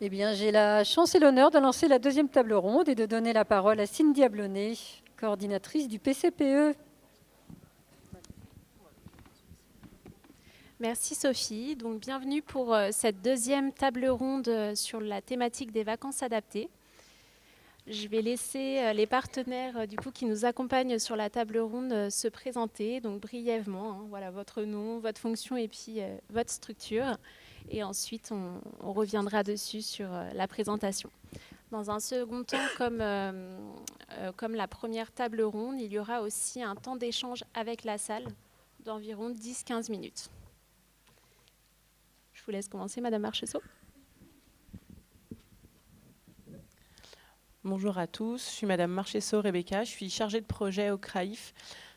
Eh bien, j'ai la chance et l'honneur de lancer la deuxième table ronde et de donner la parole à Cindy Ablonnet, coordinatrice du PCPE. Merci Sophie. Donc, bienvenue pour cette deuxième table ronde sur la thématique des vacances adaptées. Je vais laisser les partenaires qui nous accompagnent sur la table ronde se présenter donc brièvement. Voilà, votre nom, votre fonction et puis votre structure. Et ensuite, on reviendra dessus sur la présentation. Dans un second temps, comme la première table ronde, il y aura aussi un temps d'échange avec la salle d'environ 10-15 minutes. Je vous laisse commencer, Madame Marchessault. Bonjour à tous, je suis Madame Marchessault Rebecca, je suis chargée de projet au CRAIF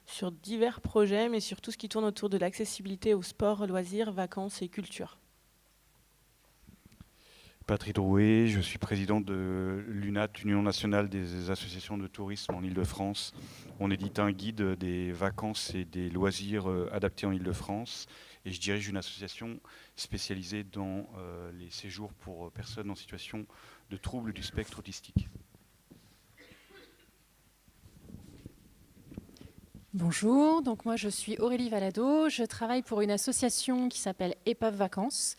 sur divers projets, mais sur tout ce qui tourne autour de l'accessibilité au sport, loisirs, vacances et culture. Patrick Drouet, je suis président de l'UNAT, l'Union nationale des associations de tourisme en Île-de-France. On édite un guide des vacances et des loisirs adaptés en Île-de-France et je dirige une association spécialisée dans les séjours pour personnes en situation de troubles du spectre autistique. Bonjour, donc moi je suis Aurélie Valado, je travaille pour une association qui s'appelle Épave Vacances,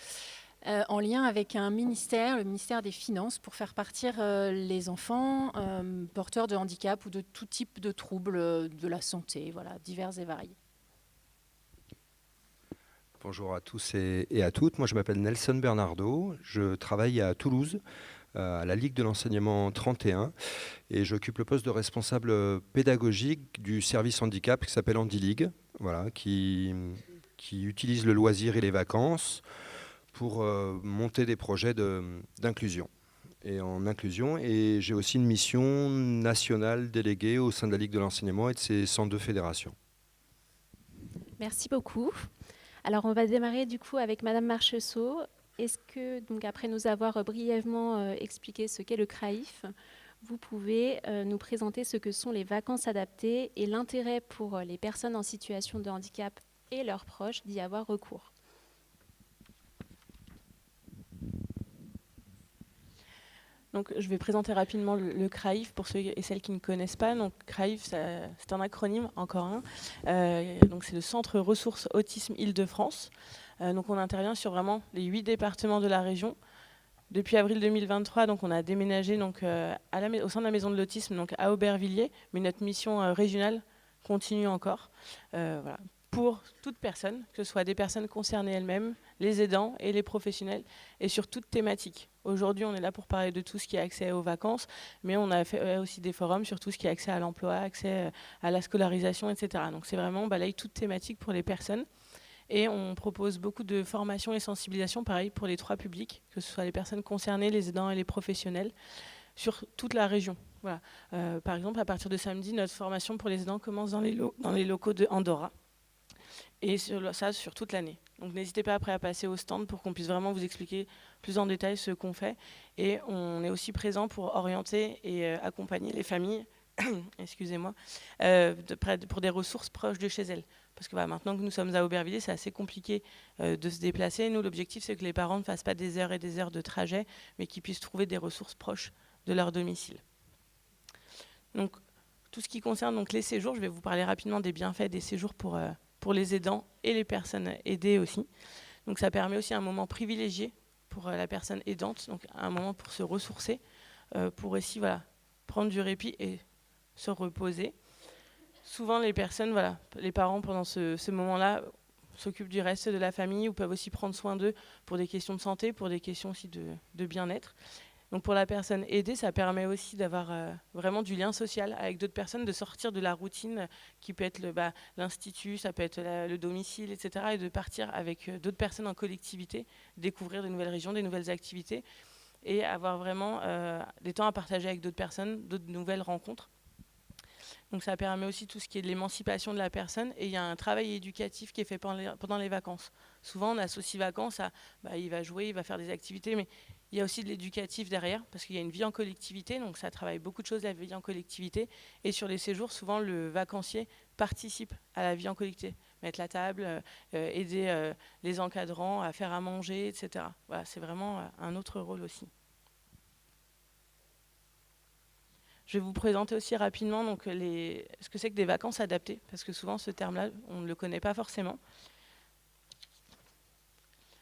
en lien avec un ministère, le ministère des Finances, pour faire partir les enfants porteurs de handicap ou de tout type de troubles de la santé, voilà, divers et variés. Bonjour à tous et à toutes, moi je m'appelle Nelson Bernardo, je travaille à Toulouse, à la Ligue de l'enseignement 31 et j'occupe le poste de responsable pédagogique du service handicap qui s'appelle HandiLigue, voilà, qui utilise le loisir et les vacances pour monter des projets d'inclusion. Et j'ai aussi une mission nationale déléguée au sein de la Ligue de l'enseignement et de ses 102 fédérations. Merci beaucoup. Alors on va démarrer du coup avec Madame Marchessault. Est-ce que, donc, après nous avoir brièvement expliqué ce qu'est le CRAIF, vous pouvez nous présenter ce que sont les vacances adaptées et l'intérêt pour les personnes en situation de handicap et leurs proches d'y avoir recours? Donc, je vais présenter rapidement le CRAIF pour ceux et celles qui ne connaissent pas. Donc, CRAIF, c'est un acronyme, encore un. Donc, c'est le Centre Ressources Autisme Île-de-France. Donc, on intervient sur vraiment les 8 départements de la région. Depuis avril 2023, donc, on a déménagé donc, au sein de la Maison de l'Autisme, donc à Aubervilliers, mais notre mission régionale continue encore. Voilà. Pour toute personne, que ce soit des personnes concernées elles-mêmes, les aidants et les professionnels, et sur toute thématique. Aujourd'hui, on est là pour parler de tout ce qui est accès aux vacances, mais on a fait aussi des forums sur tout ce qui est accès à l'emploi, accès à la scolarisation, etc. Donc c'est vraiment balaye toute thématique pour les personnes. Et on propose beaucoup de formations et sensibilisation, pareil, pour les 3 publics, que ce soit les personnes concernées, les aidants et les professionnels, sur toute la région. Voilà. Par exemple, à partir de samedi, notre formation pour les aidants commence dans les locaux de Andorra. Et ça sur toute l'année. Donc n'hésitez pas après à passer au stand pour qu'on puisse vraiment vous expliquer plus en détail ce qu'on fait. Et on est aussi présent pour orienter et accompagner les familles excusez-moi, pour des ressources proches de chez elles. Parce que maintenant que nous sommes à Aubervilliers, c'est assez compliqué de se déplacer. Nous, l'objectif, c'est que les parents ne fassent pas des heures et des heures de trajet, mais qu'ils puissent trouver des ressources proches de leur domicile. Donc, tout ce qui concerne donc, les séjours, je vais vous parler rapidement des bienfaits des séjours pour les aidants et les personnes aidées aussi. Donc ça permet aussi un moment privilégié pour la personne aidante, donc un moment pour se ressourcer, pour aussi prendre du répit et se reposer. Souvent les personnes, les parents pendant ce moment-là s'occupent du reste de la famille ou peuvent aussi prendre soin d'eux pour des questions de santé, pour des questions aussi de bien-être. Donc pour la personne aidée, ça permet aussi d'avoir vraiment du lien social avec d'autres personnes, de sortir de la routine qui peut être l'institut, ça peut être le domicile, etc. Et de partir avec d'autres personnes en collectivité, découvrir de nouvelles régions, des nouvelles activités et avoir vraiment des temps à partager avec d'autres personnes, d'autres nouvelles rencontres. Donc ça permet aussi tout ce qui est de l'émancipation de la personne et il y a un travail éducatif qui est fait pendant les vacances. Souvent on associe vacances à il va jouer, il va faire des activités, mais il y a aussi de l'éducatif derrière, parce qu'il y a une vie en collectivité, donc ça travaille beaucoup de choses, la vie en collectivité. Et sur les séjours, souvent, le vacancier participe à la vie en collectivité. Mettre la table, aider les encadrants à faire à manger, etc. Voilà, c'est vraiment un autre rôle aussi. Je vais vous présenter aussi rapidement donc, ce que c'est que des vacances adaptées, parce que souvent ce terme-là, on ne le connaît pas forcément.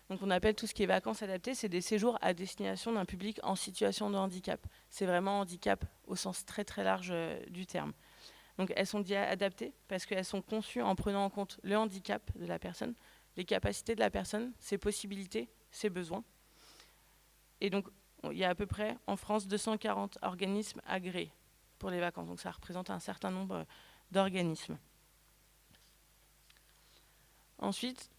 Donc on appelle tout ce qui est vacances adaptées, c'est des séjours à destination d'un public en situation de handicap. C'est vraiment handicap au sens très très large du terme. Donc elles sont dites adaptées parce qu'elles sont conçues en prenant en compte le handicap de la personne, les capacités de la personne, ses possibilités, ses besoins. Et donc il y a à peu près en France 240 organismes agréés pour les vacances. Donc ça représente un certain nombre d'organismes. Ensuite,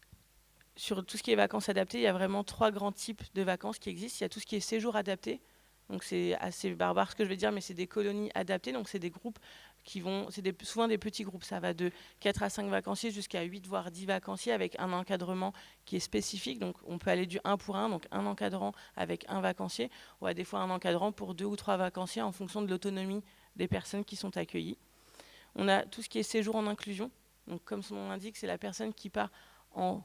sur tout ce qui est vacances adaptées, il y a vraiment 3 grands types de vacances qui existent. Il y a tout ce qui est séjour adapté. Donc c'est assez barbare ce que je vais dire, mais c'est des colonies adaptées. Donc c'est des groupes qui vont, souvent des petits groupes. Ça va de 4 à 5 vacanciers jusqu'à 8 voire 10 vacanciers avec un encadrement qui est spécifique. Donc on peut aller du 1 pour 1, donc un encadrant avec un vacancier, ou à des fois un encadrant pour 2 ou 3 vacanciers en fonction de l'autonomie des personnes qui sont accueillies. On a tout ce qui est séjour en inclusion. Donc comme son nom l'indique, c'est la personne qui part en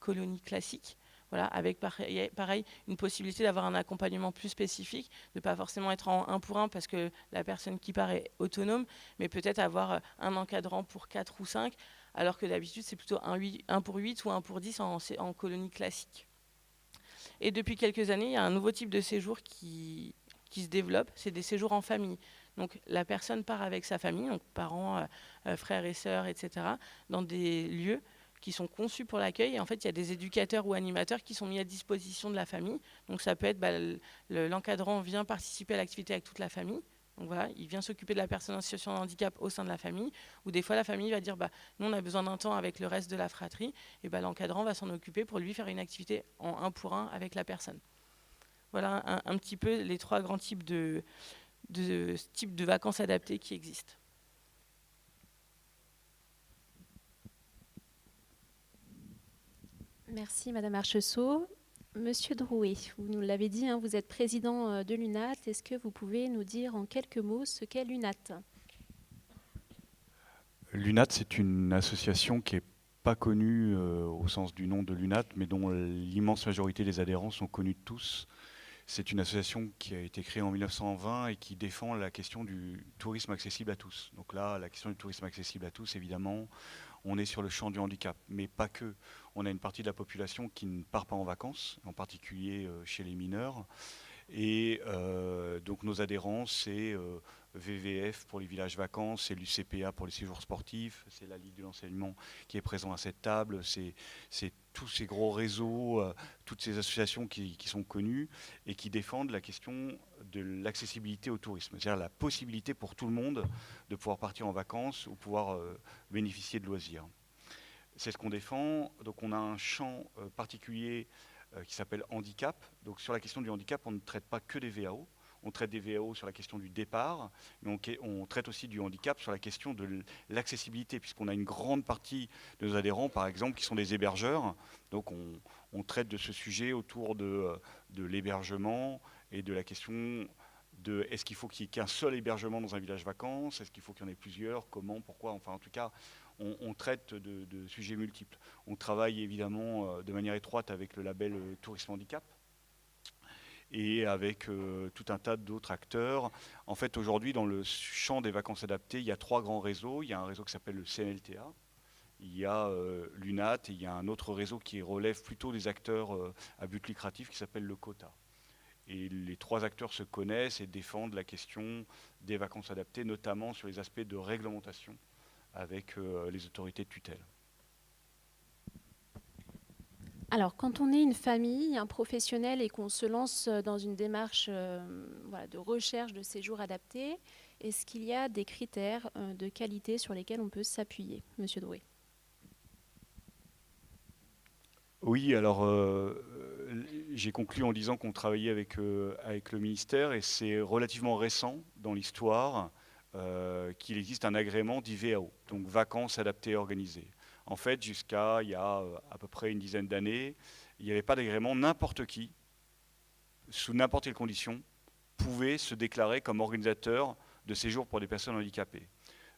colonie classique, voilà, avec pareil une possibilité d'avoir un accompagnement plus spécifique, de ne pas forcément être en 1 pour 1 parce que la personne qui part est autonome, mais peut-être avoir un encadrant pour 4 ou 5, alors que d'habitude c'est plutôt 1 pour 8 ou 1 pour 10 en colonie classique. Et depuis quelques années, il y a un nouveau type de séjour qui se développe, c'est des séjours en famille. Donc la personne part avec sa famille, donc parents, frères et sœurs, etc., dans des lieux qui sont conçus pour l'accueil. Et en fait, il y a des éducateurs ou animateurs qui sont mis à disposition de la famille. Donc ça peut être, l'encadrant vient participer à l'activité avec toute la famille. Donc voilà, il vient s'occuper de la personne en situation de handicap au sein de la famille. Ou des fois, la famille va dire, nous, on a besoin d'un temps avec le reste de la fratrie. Et l'encadrant va s'en occuper pour lui faire une activité en 1 pour 1 avec la personne. Voilà un petit peu les 3 grands types de vacances adaptées qui existent. Merci Madame Archessault. Monsieur Drouet, vous nous l'avez dit, vous êtes président de l'UNAT. Est-ce que vous pouvez nous dire en quelques mots ce qu'est l'UNAT ? L'UNAT, c'est une association qui n'est pas connue au sens du nom de l'UNAT, mais dont l'immense majorité des adhérents sont connus de tous. C'est une association qui a été créée en 1920 et qui défend la question du tourisme accessible à tous. Donc là, la question du tourisme accessible à tous, évidemment, on est sur le champ du handicap, mais pas que. On a une partie de la population qui ne part pas en vacances, en particulier chez les mineurs. Et donc nos adhérents, c'est VVF pour les villages vacances, c'est l'UCPA pour les séjours sportifs, c'est la Ligue de l'enseignement qui est présent à cette table, c'est tous ces gros réseaux, toutes ces associations qui sont connues et qui défendent la question de l'accessibilité au tourisme, c'est-à-dire la possibilité pour tout le monde de pouvoir partir en vacances ou pouvoir bénéficier de loisirs. C'est ce qu'on défend. Donc on a un champ particulier qui s'appelle handicap. Donc sur la question du handicap, on ne traite pas que des VAO. On traite des VAO sur la question du départ, mais on traite aussi du handicap sur la question de l'accessibilité, puisqu'on a une grande partie de nos adhérents, par exemple, qui sont des hébergeurs. Donc on traite de ce sujet autour de l'hébergement et de la question de est-ce qu'il faut qu'il y ait qu'un seul hébergement dans un village vacances, est-ce qu'il faut qu'il y en ait plusieurs, comment, pourquoi, enfin en tout cas, on traite de sujets multiples. On travaille évidemment de manière étroite avec le label Tourisme Handicap et avec tout un tas d'autres acteurs. En fait, aujourd'hui, dans le champ des vacances adaptées, il y a 3 grands réseaux. Il y a un réseau qui s'appelle le CNLTA, il y a l'UNAT et il y a un autre réseau qui relève plutôt des acteurs à but lucratif qui s'appelle le COTA. Et les 3 acteurs se connaissent et défendent la question des vacances adaptées, notamment sur les aspects de réglementation avec les autorités de tutelle. Alors, quand on est une famille, un professionnel et qu'on se lance dans une démarche de recherche de séjours adaptés, est-ce qu'il y a des critères de qualité sur lesquels on peut s'appuyer, Monsieur Drouet ? Oui, alors j'ai conclu en disant qu'on travaillait avec le ministère et c'est relativement récent dans l'histoire qu'il existe un agrément d'IVAO, donc vacances adaptées et organisées. En fait, jusqu'à il y a à peu près une dizaine d'années, il n'y avait pas d'agrément. N'importe qui, sous n'importe quelle condition, pouvait se déclarer comme organisateur de séjours pour des personnes handicapées.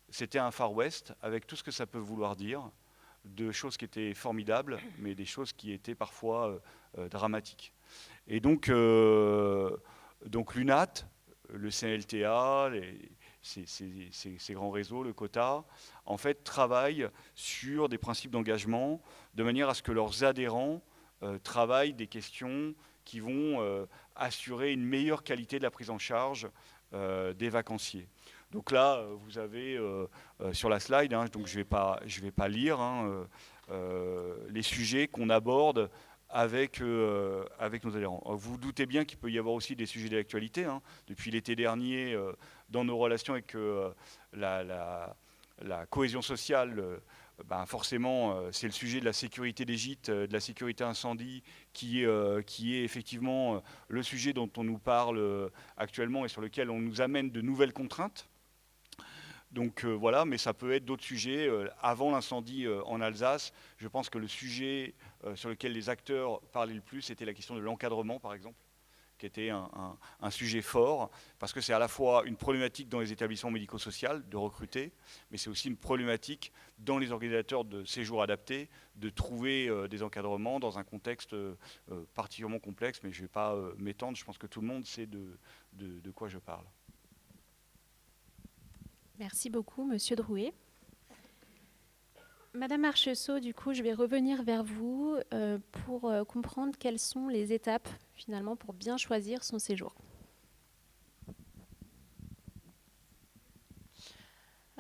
C'était un Far West avec tout ce que ça peut vouloir dire, de choses qui étaient formidables, mais des choses qui étaient parfois dramatiques. Et donc l'UNAT le CNLTA, ces grands réseaux, le quota, en fait, travaillent sur des principes d'engagement de manière à ce que leurs adhérents travaillent des questions qui vont assurer une meilleure qualité de la prise en charge des vacanciers. Donc là, vous avez sur la slide, hein, donc je vais pas lire hein, les sujets qu'on aborde avec nos adhérents. Vous vous doutez bien qu'il peut y avoir aussi des sujets d'actualité. Hein. Depuis l'été dernier, dans nos relations avec la cohésion sociale, forcément, c'est le sujet de la sécurité des gîtes, de la sécurité incendie, qui est effectivement le sujet dont on nous parle actuellement et sur lequel on nous amène de nouvelles contraintes. Donc voilà, mais ça peut être d'autres sujets. Avant l'incendie en Alsace, je pense que le sujet sur lequel les acteurs parlaient le plus, c'était la question de l'encadrement, par exemple, qui était un sujet fort, parce que c'est à la fois une problématique dans les établissements médico-sociaux de recruter, mais c'est aussi une problématique dans les organisateurs de séjours adaptés de trouver des encadrements dans un contexte particulièrement complexe, mais je ne vais pas m'étendre, je pense que tout le monde sait de quoi je parle. Merci beaucoup, Monsieur Drouet. Madame Archesseau, du coup, je vais revenir vers vous pour comprendre quelles sont les étapes, finalement, pour bien choisir son séjour.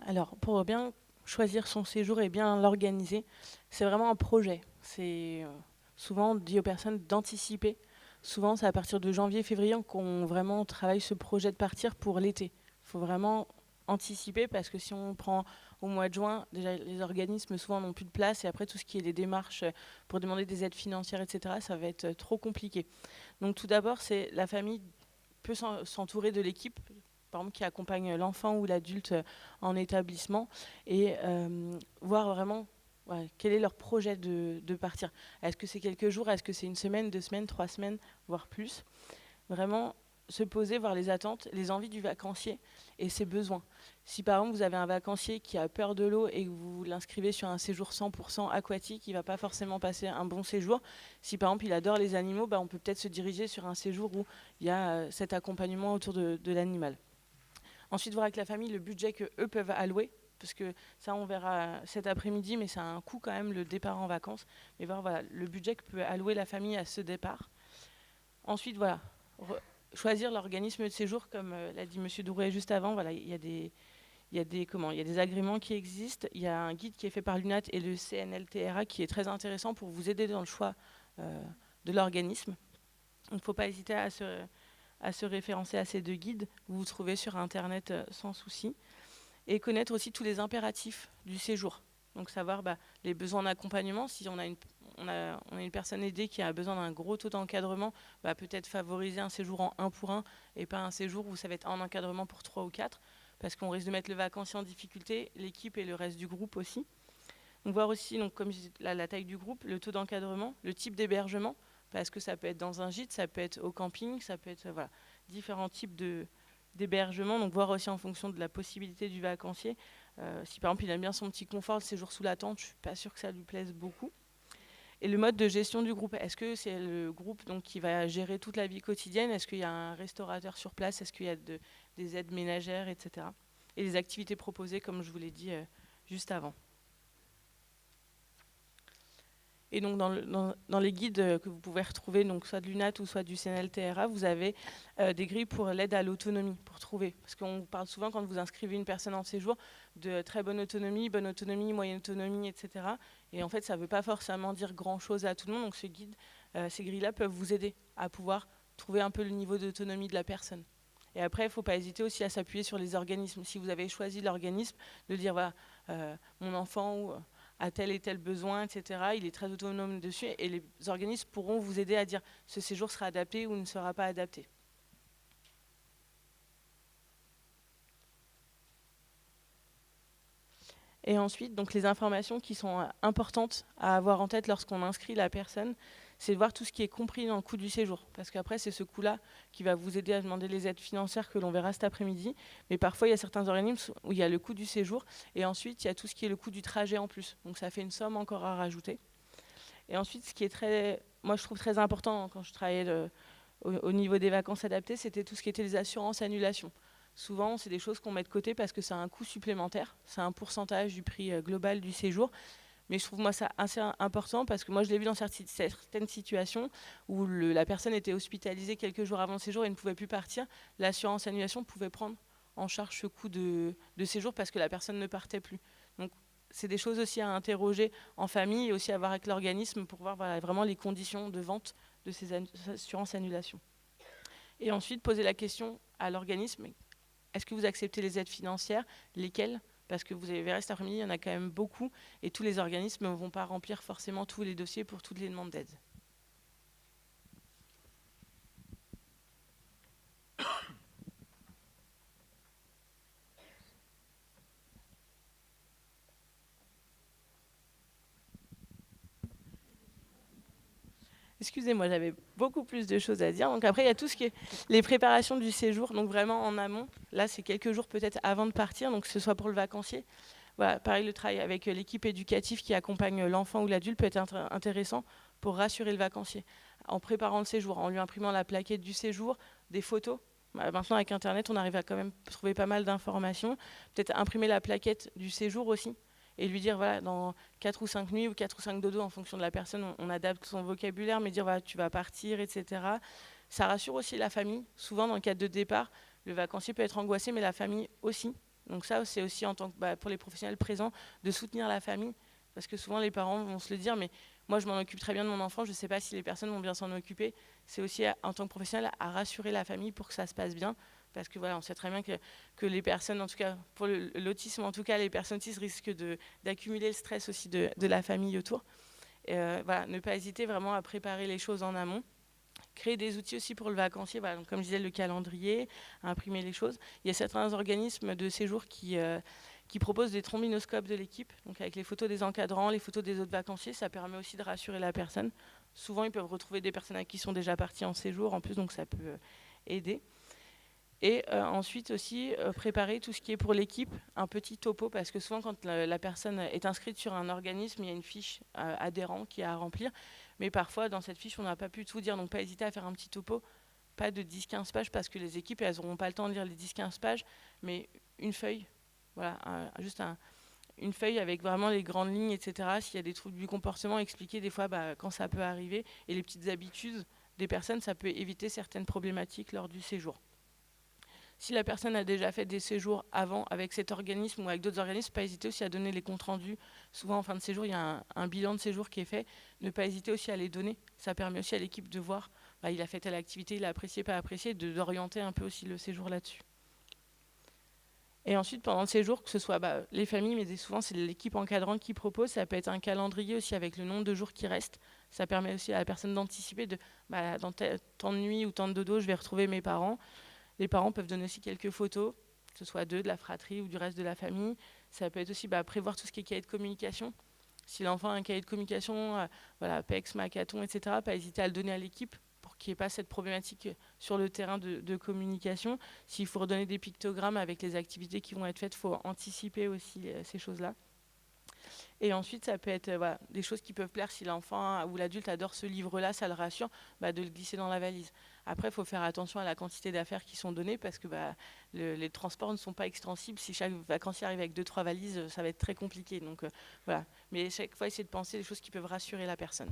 Alors, pour bien choisir son séjour et bien l'organiser, c'est vraiment un projet. C'est souvent dit aux personnes d'anticiper. Souvent, c'est à partir de janvier, février qu'on vraiment travaille ce projet de partir pour l'été. Il faut vraiment anticiper parce que si on prend au mois de juin, déjà les organismes souvent n'ont plus de place et après tout ce qui est les démarches pour demander des aides financières, etc., ça va être trop compliqué. Donc tout d'abord, c'est la famille peut s'entourer de l'équipe, par exemple qui accompagne l'enfant ou l'adulte en établissement et voir vraiment quel est leur projet de partir. Est-ce que c'est quelques jours, est-ce que c'est une semaine, 2 semaines, 3 semaines, voire plus. Vraiment se poser, voir les attentes, les envies du vacancier et ses besoins. Si par exemple vous avez un vacancier qui a peur de l'eau et que vous l'inscrivez sur un séjour 100% aquatique, il ne va pas forcément passer un bon séjour. Si par exemple il adore les animaux, on peut peut-être se diriger sur un séjour où il y a cet accompagnement autour de l'animal. Ensuite, voir avec la famille le budget qu'eux peuvent allouer, parce que ça on verra cet après-midi, mais ça a un coût quand même le départ en vacances. Mais voir le budget que peut allouer la famille à ce départ. Ensuite, choisir l'organisme de séjour, comme l'a dit M. Drouet juste avant. Il y a des agréments qui existent. Il y a un guide qui est fait par l'UNAT et le CNLTRA qui est très intéressant pour vous aider dans le choix de l'organisme. Il ne faut pas hésiter à se référencer à ces 2 guides. Vous vous trouvez sur Internet sans souci. Et connaître aussi tous les impératifs du séjour. Donc savoir les besoins d'accompagnement. Si on a une personne aidée qui a besoin d'un gros taux d'encadrement, peut-être favoriser un séjour en 1 pour 1 et pas un séjour où ça va être en encadrement pour 3 ou 4, parce qu'on risque de mettre le vacancier en difficulté, l'équipe et le reste du groupe aussi. Donc voir aussi, comme je disais, la taille du groupe, le taux d'encadrement, le type d'hébergement, parce que ça peut être dans un gîte, ça peut être au camping, ça peut être différents types d'hébergement. Donc voir aussi en fonction de la possibilité du vacancier. Si par exemple il aime bien son petit confort, le séjour sous la tente, je ne suis pas sûre que ça lui plaise beaucoup. Et le mode de gestion du groupe, est-ce que c'est le groupe qui va gérer toute la vie quotidienne? Est-ce qu'il y a un restaurateur sur place? Est-ce qu'il y a des aides ménagères, etc. Et les activités proposées, comme je vous l'ai dit juste avant. Et donc dans les guides que vous pouvez retrouver, donc soit de l'UNAT ou soit du CNLTRA, vous avez des grilles pour l'aide à l'autonomie, pour trouver. Parce qu'on parle souvent, quand vous inscrivez une personne en séjour, de très bonne autonomie, moyenne autonomie, etc. Et en fait, ça ne veut pas forcément dire grand-chose à tout le monde. Donc ces grilles-là peuvent vous aider à pouvoir trouver un peu le niveau d'autonomie de la personne. Et après, il ne faut pas hésiter aussi à s'appuyer sur les organismes. Si vous avez choisi l'organisme, de dire, mon enfant a tel et tel besoin, etc. Il est très autonome dessus et les organismes pourront vous aider à dire ce séjour sera adapté ou ne sera pas adapté. Et ensuite, donc les informations qui sont importantes à avoir en tête lorsqu'on inscrit la personne, c'est de voir tout ce qui est compris dans le coût du séjour. Parce qu'après, c'est ce coût-là qui va vous aider à demander les aides financières que l'on verra cet après-midi. Mais parfois, il y a certains organismes où il y a le coût du séjour et ensuite, il y a tout ce qui est le coût du trajet en plus. Donc ça fait une somme encore à rajouter. Et ensuite, ce qui est moi je trouve très important quand je travaillais au niveau des vacances adaptées, c'était tout ce qui était les assurances annulation. Souvent, c'est des choses qu'on met de côté parce que ça a un coût supplémentaire. C'est un pourcentage du prix global du séjour. Mais je trouve moi ça assez important parce que moi je l'ai vu dans certaines situations où la personne était hospitalisée quelques jours avant le séjour et ne pouvait plus partir. L'assurance annulation pouvait prendre en charge ce coût de séjour parce que la personne ne partait plus. Donc c'est des choses aussi à interroger en famille et aussi à voir avec l'organisme pour voir vraiment les conditions de vente de ces assurances annulation. Et ensuite poser la question à l'organisme, est-ce que vous acceptez les aides financières? Lesquelles? Parce que vous verrez cet après-midi, il y en a quand même beaucoup et tous les organismes ne vont pas remplir forcément tous les dossiers pour toutes les demandes d'aide. Excusez-moi, j'avais beaucoup plus de choses à dire. Donc après, il y a tout ce qui est les préparations du séjour, donc vraiment en amont. Là, c'est quelques jours peut-être avant de partir, donc que ce soit pour le vacancier. Voilà, pareil, le travail avec l'équipe éducative qui accompagne l'enfant ou l'adulte peut être intéressant pour rassurer le vacancier. En préparant le séjour, en lui imprimant la plaquette du séjour, des photos. Maintenant, avec Internet, on arrive à quand même trouver pas mal d'informations. Peut-être imprimer la plaquette du séjour aussi et lui dire, voilà, dans 4 ou 5 nuits ou 4 ou 5 dodos, en fonction de la personne, on adapte son vocabulaire, mais dire, voilà, tu vas partir, etc. Ça rassure aussi la famille. Souvent, dans le cadre de départ, le vacancier peut être angoissé, mais la famille aussi. Donc ça, c'est aussi en tant que, pour les professionnels présents, de soutenir la famille. Parce que souvent, les parents vont se le dire, mais moi, je m'en occupe très bien de mon enfant, je ne sais pas si les personnes vont bien s'en occuper. C'est aussi, en tant que professionnel, à rassurer la famille pour que ça se passe bien. Parce que voilà, on sait très bien que les personnes, en tout cas, pour l'autisme, en tout cas, les personnes autistes risquent d'accumuler le stress aussi de la famille autour. Voilà, ne pas hésiter vraiment à préparer les choses en amont. Créer des outils aussi pour le vacancier, voilà, donc comme je disais, le calendrier, imprimer les choses. Il y a certains organismes de séjour qui proposent des trombinoscopes de l'équipe, donc avec les photos des encadrants, les photos des autres vacanciers, ça permet aussi de rassurer la personne. Souvent, ils peuvent retrouver des personnes qui sont déjà parties en séjour en plus, donc ça peut aider. Et ensuite aussi préparer tout ce qui est pour l'équipe, un petit topo, parce que souvent quand la personne est inscrite sur un organisme, il y a une fiche adhérent qui est à remplir, mais parfois dans cette fiche on n'a pas pu tout dire, donc pas hésiter à faire un petit topo, pas de 10-15 pages, parce que les équipes elles n'auront pas le temps de lire les 10-15 pages, mais une feuille, voilà, juste une feuille avec vraiment les grandes lignes, etc. S'il y a des troubles du comportement, expliquer des fois quand ça peut arriver, et les petites habitudes des personnes, ça peut éviter certaines problématiques lors du séjour. Si la personne a déjà fait des séjours avant avec cet organisme ou avec d'autres organismes, pas hésiter aussi à donner les comptes rendus. Souvent en fin de séjour, il y a un bilan de séjour qui est fait. Ne pas hésiter aussi à les donner. Ça permet aussi à l'équipe de voir, il a fait telle activité, il a apprécié, pas apprécié, d'orienter un peu aussi le séjour là-dessus. Et ensuite, pendant le séjour, que ce soit les familles, mais souvent c'est l'équipe encadrante qui propose. Ça peut être un calendrier aussi avec le nombre de jours qui restent. Ça permet aussi à la personne d'anticiper dans tant de nuits ou tant de dodo, je vais retrouver mes parents. Les parents peuvent donner aussi quelques photos, que ce soit d'eux, de la fratrie ou du reste de la famille. Ça peut être aussi prévoir tout ce qui est cahier de communication. Si l'enfant a un cahier de communication, PEX, Macathon, etc., pas hésiter à le donner à l'équipe pour qu'il n'y ait pas cette problématique sur le terrain de communication. S'il faut redonner des pictogrammes avec les activités qui vont être faites, il faut anticiper aussi ces choses-là. Et ensuite, ça peut être des choses qui peuvent plaire si l'enfant ou l'adulte adore ce livre-là, ça le rassure, de le glisser dans la valise. Après, il faut faire attention à la quantité d'affaires qui sont données parce que les transports ne sont pas extensibles. Si chaque vacancier arrive avec 2-3 valises, ça va être très compliqué. Donc, voilà. Mais chaque fois, essayer de penser des choses qui peuvent rassurer la personne.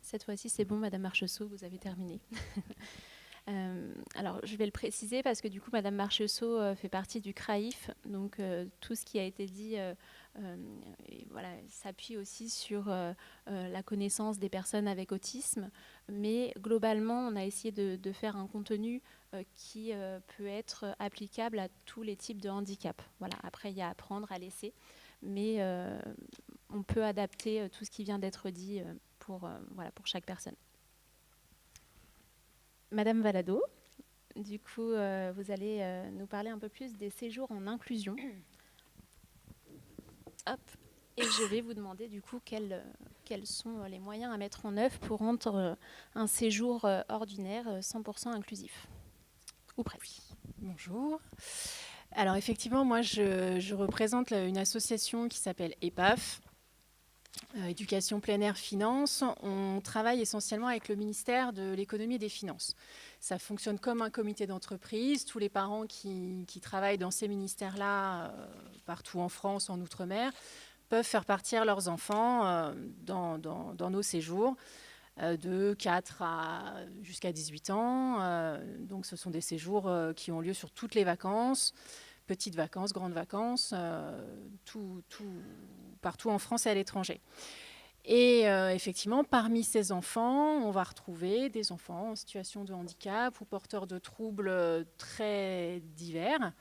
Cette fois-ci, c'est bon, Madame Marcheseau, vous avez terminé. Alors, je vais le préciser parce que du coup, Madame Marcheseau fait partie du CRAIF, donc tout ce qui a été dit s'appuie aussi sur la connaissance des personnes avec autisme, mais globalement, on a essayé de faire un contenu qui peut être applicable à tous les types de handicap. Voilà. Après, il y a à apprendre, à laisser, mais on peut adapter tout ce qui vient d'être dit pour chaque personne. Madame Valado, du coup, vous allez nous parler un peu plus des séjours en inclusion. Hop. Et je vais vous demander du coup quels sont les moyens à mettre en œuvre pour rendre un séjour ordinaire 100% inclusif. Ou presque. Bonjour. Alors effectivement, moi je représente une association qui s'appelle EPAF. Éducation plein air finance, on travaille essentiellement avec le ministère de l'économie et des finances. Ça fonctionne comme un comité d'entreprise. Tous les parents qui travaillent dans ces ministères-là, partout en France, en Outre-mer, peuvent faire partir leurs enfants dans nos séjours de 4 jusqu'à 18 ans. Donc ce sont des séjours qui ont lieu sur toutes les vacances, petites vacances, grandes vacances, partout en France et à l'étranger. Et effectivement, parmi ces enfants, on va retrouver des enfants en situation de handicap ou porteurs de troubles très divers.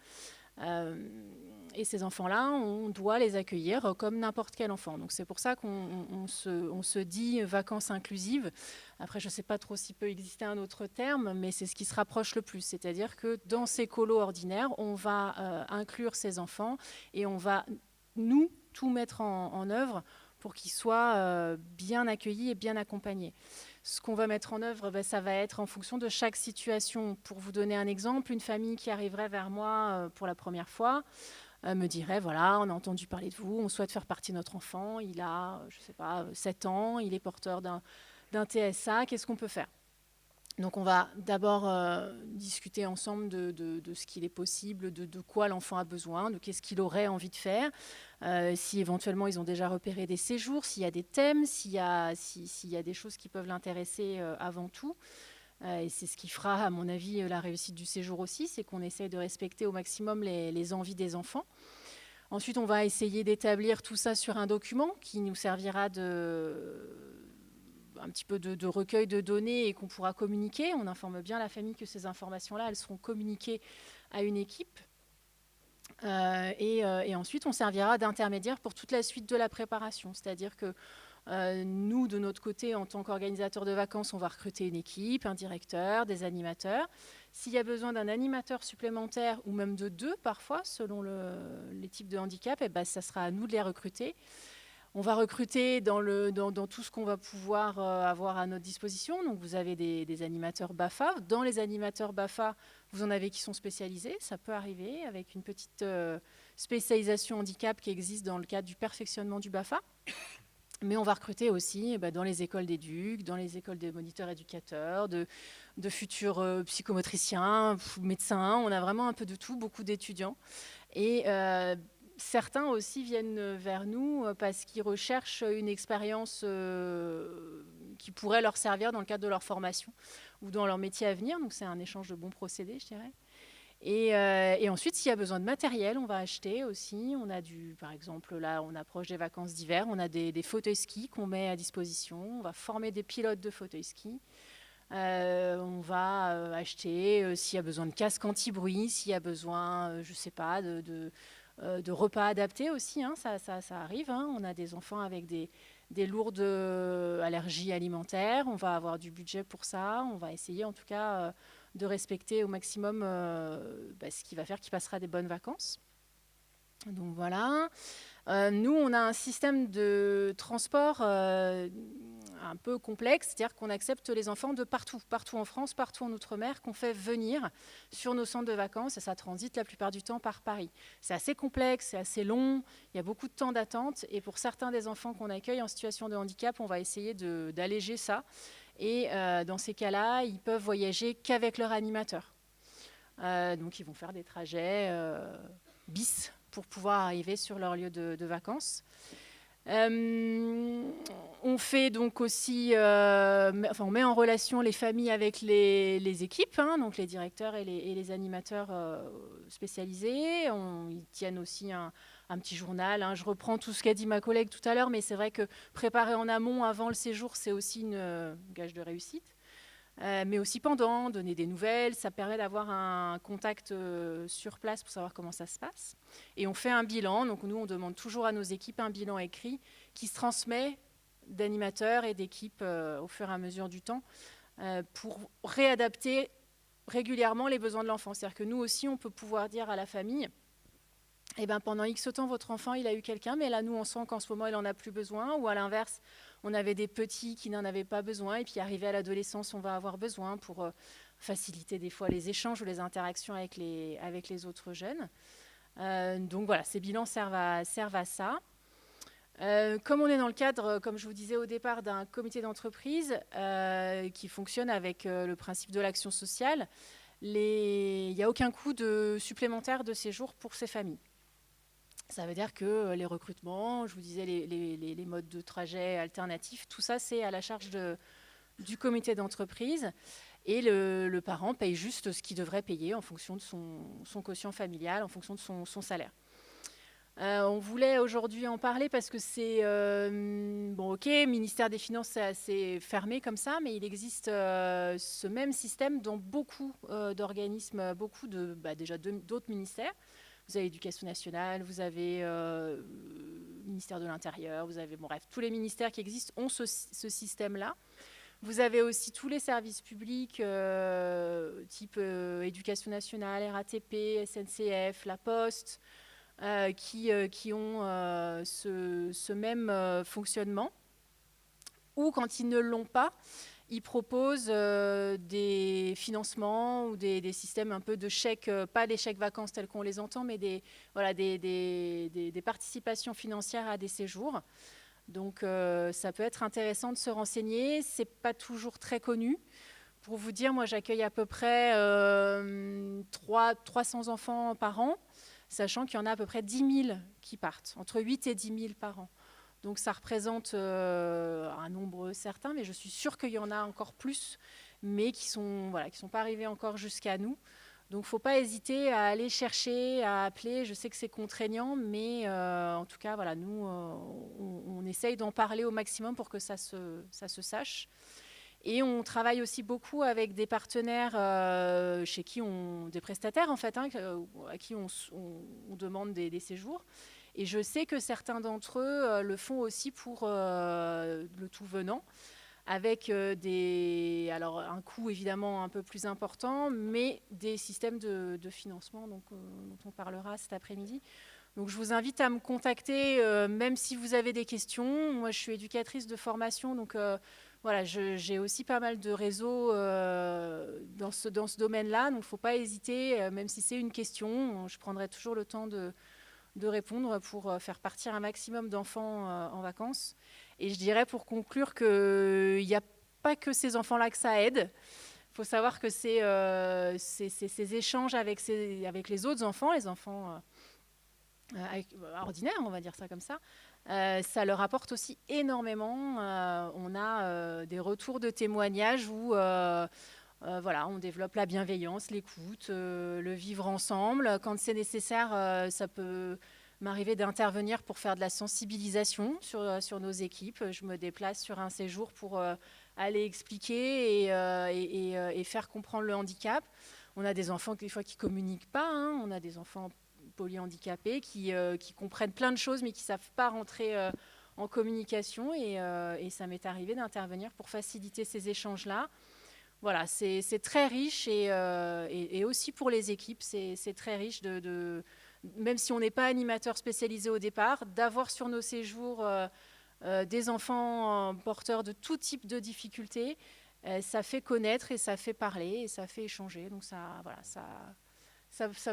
Et ces enfants-là, on doit les accueillir comme n'importe quel enfant. Donc c'est pour ça qu'on se dit vacances inclusives. Après, je ne sais pas trop s'il peut exister un autre terme, mais c'est ce qui se rapproche le plus. C'est-à-dire que dans ces colos ordinaires, on va inclure ces enfants et on va, nous, tout mettre en œuvre pour qu'ils soient bien accueillis et bien accompagnés. Ce qu'on va mettre en œuvre, ça va être en fonction de chaque situation. Pour vous donner un exemple, une famille qui arriverait vers moi pour la première fois me dirait, voilà, on a entendu parler de vous, on souhaite faire partie de notre enfant, il a, je ne sais pas, 7 ans, il est porteur d'un TSA, qu'est-ce qu'on peut faire ? Donc on va d'abord discuter ensemble de ce qu'il est possible, de quoi l'enfant a besoin, de qu'est-ce qu'il aurait envie de faire, si éventuellement ils ont déjà repéré des séjours, s'il y a des thèmes, s'il y a des choses qui peuvent l'intéresser avant tout. Et c'est ce qui fera, à mon avis, la réussite du séjour aussi, c'est qu'on essaie de respecter au maximum les envies des enfants. Ensuite, on va essayer d'établir tout ça sur un document qui nous servira un petit peu de recueil de données et qu'on pourra communiquer. On informe bien la famille que ces informations-là, elles seront communiquées à une équipe. Et ensuite, on servira d'intermédiaire pour toute la suite de la préparation. C'est-à-dire que nous, de notre côté, en tant qu'organisateurs de vacances, on va recruter une équipe, un directeur, des animateurs. S'il y a besoin d'un animateur supplémentaire, ou même de 2 parfois, selon les types de handicap, ça sera à nous de les recruter. On va recruter dans tout ce qu'on va pouvoir avoir à notre disposition. Donc vous avez des animateurs BAFA. Dans les animateurs BAFA, vous en avez qui sont spécialisés. Ça peut arriver avec une petite spécialisation handicap qui existe dans le cadre du perfectionnement du BAFA. Mais on va recruter aussi dans les écoles d'éduc, dans les écoles des moniteurs éducateurs, de futurs psychomotriciens, médecins. On a vraiment un peu de tout, beaucoup d'étudiants. Et certains aussi viennent vers nous parce qu'ils recherchent une expérience qui pourrait leur servir dans le cadre de leur formation ou dans leur métier à venir. Donc c'est un échange de bons procédés, je dirais. Et ensuite, s'il y a besoin de matériel, on va acheter aussi. On a par exemple, là, on approche des vacances d'hiver. On a des fauteuils ski qu'on met à disposition. On va former des pilotes de fauteuils ski. On va acheter, s'il y a besoin de casques anti-bruit, s'il y a besoin, je ne sais pas, de repas adaptés aussi. Hein, ça arrive. Hein. On a des enfants avec des lourdes allergies alimentaires. On va avoir du budget pour ça. On va essayer, en tout cas, de respecter au maximum ce qui va faire qu'il passera des bonnes vacances. Donc voilà. Nous, on a un système de transport un peu complexe, c'est-à-dire qu'on accepte les enfants de partout en France, partout en Outre-mer, qu'on fait venir sur nos centres de vacances, et ça transite la plupart du temps par Paris. C'est assez complexe, c'est assez long, il y a beaucoup de temps d'attente, et pour certains des enfants qu'on accueille en situation de handicap, on va essayer d'alléger ça. Et dans ces cas-là, ils peuvent voyager qu'avec leur animateur. Donc ils vont faire des trajets bis pour pouvoir arriver sur leur lieu de vacances. On fait donc aussi, on met en relation les familles avec les équipes, hein, donc les directeurs et les animateurs spécialisés. Ils tiennent aussi un petit journal. Hein. Je reprends tout ce qu'a dit ma collègue tout à l'heure, mais c'est vrai que préparer en amont, avant le séjour, c'est aussi une gage de réussite. Mais aussi pendant, donner des nouvelles, ça permet d'avoir un contact sur place pour savoir comment ça se passe. Et on fait un bilan, donc nous on demande toujours à nos équipes un bilan écrit qui se transmet d'animateurs et d'équipes au fur et à mesure du temps pour réadapter régulièrement les besoins de l'enfant. C'est-à-dire que nous aussi on peut pouvoir dire à la famille, pendant X temps votre enfant il a eu quelqu'un, mais là nous on sent qu'en ce moment il n'en a plus besoin, ou à l'inverse, on avait des petits qui n'en avaient pas besoin, et puis arrivé à l'adolescence, on va avoir besoin pour faciliter des fois les échanges ou les interactions avec les autres jeunes. Donc voilà, ces bilans servent à ça. Comme on est dans le cadre, comme je vous disais au départ, d'un comité d'entreprise qui fonctionne avec le principe de l'action sociale, il n'y a aucun coût supplémentaire de séjour pour ces familles. Ça veut dire que les recrutements, je vous disais les modes de trajet alternatifs, tout ça c'est à la charge du comité d'entreprise et le parent paye juste ce qu'il devrait payer en fonction de son quotient familial, en fonction de son salaire. On voulait aujourd'hui en parler parce que c'est, bon ok, ministère des Finances c'est assez fermé comme ça, mais il existe ce même système dans beaucoup d'organismes, déjà d'autres ministères. Vous avez l'Éducation nationale, vous avez le ministère de l'Intérieur, vous avez, bon bref, tous les ministères qui existent ont ce système-là. Vous avez aussi tous les services publics, type Éducation nationale, RATP, SNCF, La Poste, qui ont ce même fonctionnement. Ou quand ils ne l'ont pas, ils proposent des financements ou des systèmes un peu de chèques, pas des chèques vacances tels qu'on les entend, mais des participations financières à des séjours. Donc ça peut être intéressant de se renseigner, c'est pas toujours très connu. Pour vous dire, moi j'accueille à peu près 300 enfants par an, sachant qu'il y en a à peu près 10 000 qui partent, entre 8 et 10 000 par an. Donc ça représente un nombre certain, mais je suis sûre qu'il y en a encore plus, mais qui sont pas arrivés encore jusqu'à nous. Donc il ne faut pas hésiter à aller chercher, à appeler. Je sais que c'est contraignant, mais en tout cas, voilà, nous, on essaye d'en parler au maximum pour que ça se sache. Et on travaille aussi beaucoup avec des partenaires chez qui des prestataires, en fait, à qui on demande des séjours. Et je sais que certains d'entre eux le font aussi pour le tout venant, avec alors un coût évidemment un peu plus important, mais des systèmes de financement dont on parlera cet après-midi. Donc je vous invite à me contacter, même si vous avez des questions. Moi, je suis éducatrice de formation, donc voilà, j'ai aussi pas mal de réseaux dans ce domaine-là. Donc il ne faut pas hésiter, même si c'est une question, je prendrai toujours le temps de répondre pour faire partir un maximum d'enfants en vacances. Et je dirais pour conclure qu'il n'y a pas que ces enfants-là que ça aide. Il faut savoir que ces échanges avec les autres enfants, les enfants ordinaires, on va dire ça comme ça, ça leur apporte aussi énormément. On a des retours de témoignages où on développe la bienveillance, l'écoute, le vivre ensemble. Quand c'est nécessaire, ça peut m'arriver d'intervenir pour faire de la sensibilisation sur nos équipes. Je me déplace sur un séjour pour aller expliquer et faire comprendre le handicap. On a des enfants des fois qui ne communiquent pas. On a des enfants polyhandicapés qui comprennent plein de choses mais qui ne savent pas rentrer en communication. Et ça m'est arrivé d'intervenir pour faciliter ces échanges-là. Voilà, c'est très riche et aussi pour les équipes, c'est très riche même si on n'est pas animateur spécialisé au départ, d'avoir sur nos séjours des enfants porteurs de tout type de difficultés. Ça fait connaître et ça fait parler et ça fait échanger. Donc ça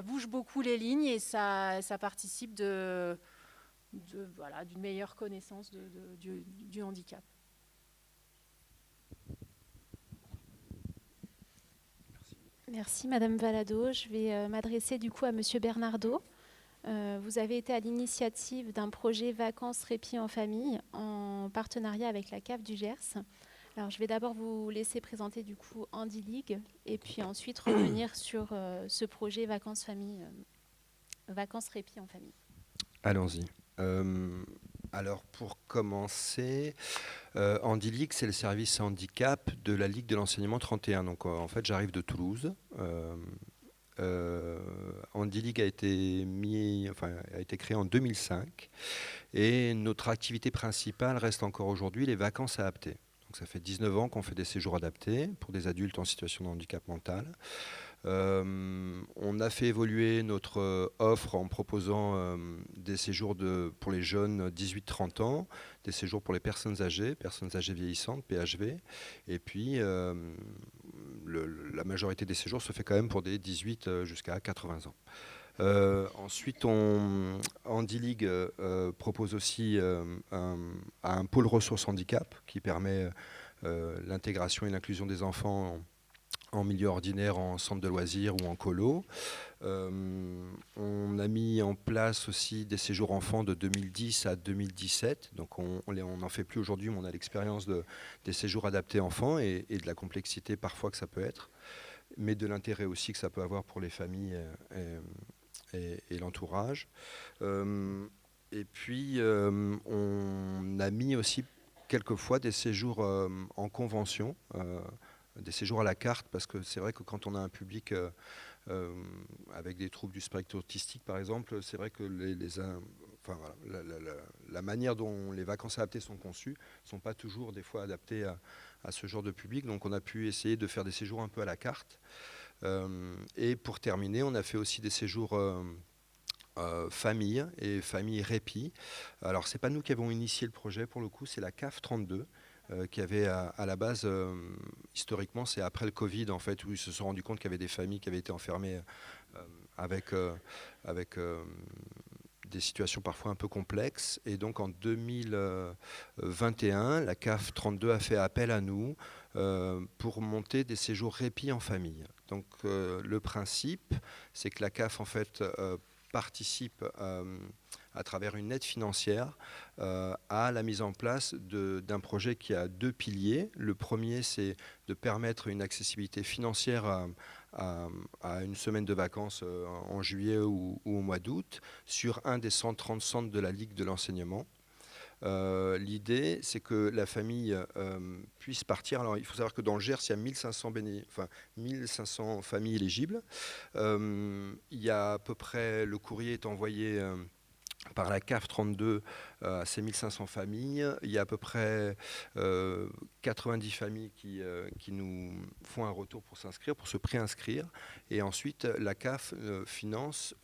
bouge beaucoup les lignes et ça participe d'une meilleure connaissance du handicap. Merci Madame Valado. Je vais m'adresser du coup à Monsieur Bernardo. Vous avez été à l'initiative d'un projet Vacances Répit en famille en partenariat avec la CAF du Gers. Alors je vais d'abord vous laisser présenter du coup Handy League et puis ensuite revenir sur ce projet Vacances Répit en famille. Allons-y. Alors pour commencer, Handy League, c'est le service handicap de la Ligue de l'enseignement 31. Donc en fait, j'arrive de Toulouse. Handy League a été créé en 2005 et notre activité principale reste encore aujourd'hui les vacances adaptées. Donc ça fait 19 ans qu'on fait des séjours adaptés pour des adultes en situation de handicap mental. On a fait évoluer notre offre en proposant des séjours pour les jeunes 18-30 ans, des séjours pour les personnes âgées vieillissantes, PHV, et puis la majorité des séjours se fait quand même pour des 18 jusqu'à 80 ans. Ensuite, Handy League propose aussi un pôle ressources handicap qui permet l'intégration et l'inclusion des enfants en milieu ordinaire, en centre de loisirs ou en colo. On a mis en place aussi des séjours enfants de 2010 à 2017. Donc on n'en fait plus aujourd'hui, mais on a l'expérience des séjours adaptés enfants et de la complexité parfois que ça peut être, mais de l'intérêt aussi que ça peut avoir pour les familles et l'entourage. Et puis on a mis aussi quelquefois des séjours en convention, des séjours à la carte, parce que c'est vrai que quand on a un public avec des troubles du spectre autistique par exemple, c'est vrai que la manière dont les vacances adaptées sont conçues ne sont pas toujours des fois adaptées à ce genre de public, donc on a pu essayer de faire des séjours un peu à la carte. Et pour terminer, on a fait aussi des séjours famille et famille répit. Alors c'est pas nous qui avons initié le projet pour le coup, c'est la CAF 32 qui avait à la base, historiquement c'est après le Covid en fait, où ils se sont rendus compte qu'il y avait des familles qui avaient été enfermées avec des situations parfois un peu complexes. Et donc en 2021, la CAF 32 a fait appel à nous pour monter des séjours répit en famille. Donc le principe, c'est que la CAF en fait participe à travers une aide financière à la mise en place d'un projet qui a deux piliers. Le premier, c'est de permettre une accessibilité financière à une semaine de vacances en juillet ou au mois d'août sur un des 130 centres de la Ligue de l'enseignement. L'idée, c'est que la famille puisse partir. Alors, il faut savoir que dans le Gers, il y a 1500 familles éligibles. Il y a à peu près, le courrier est envoyé par la CAF 32 à ces 1500 familles. Il y a à peu près 90 familles qui nous font un retour pour s'inscrire, pour se préinscrire. Et ensuite, la CAF finance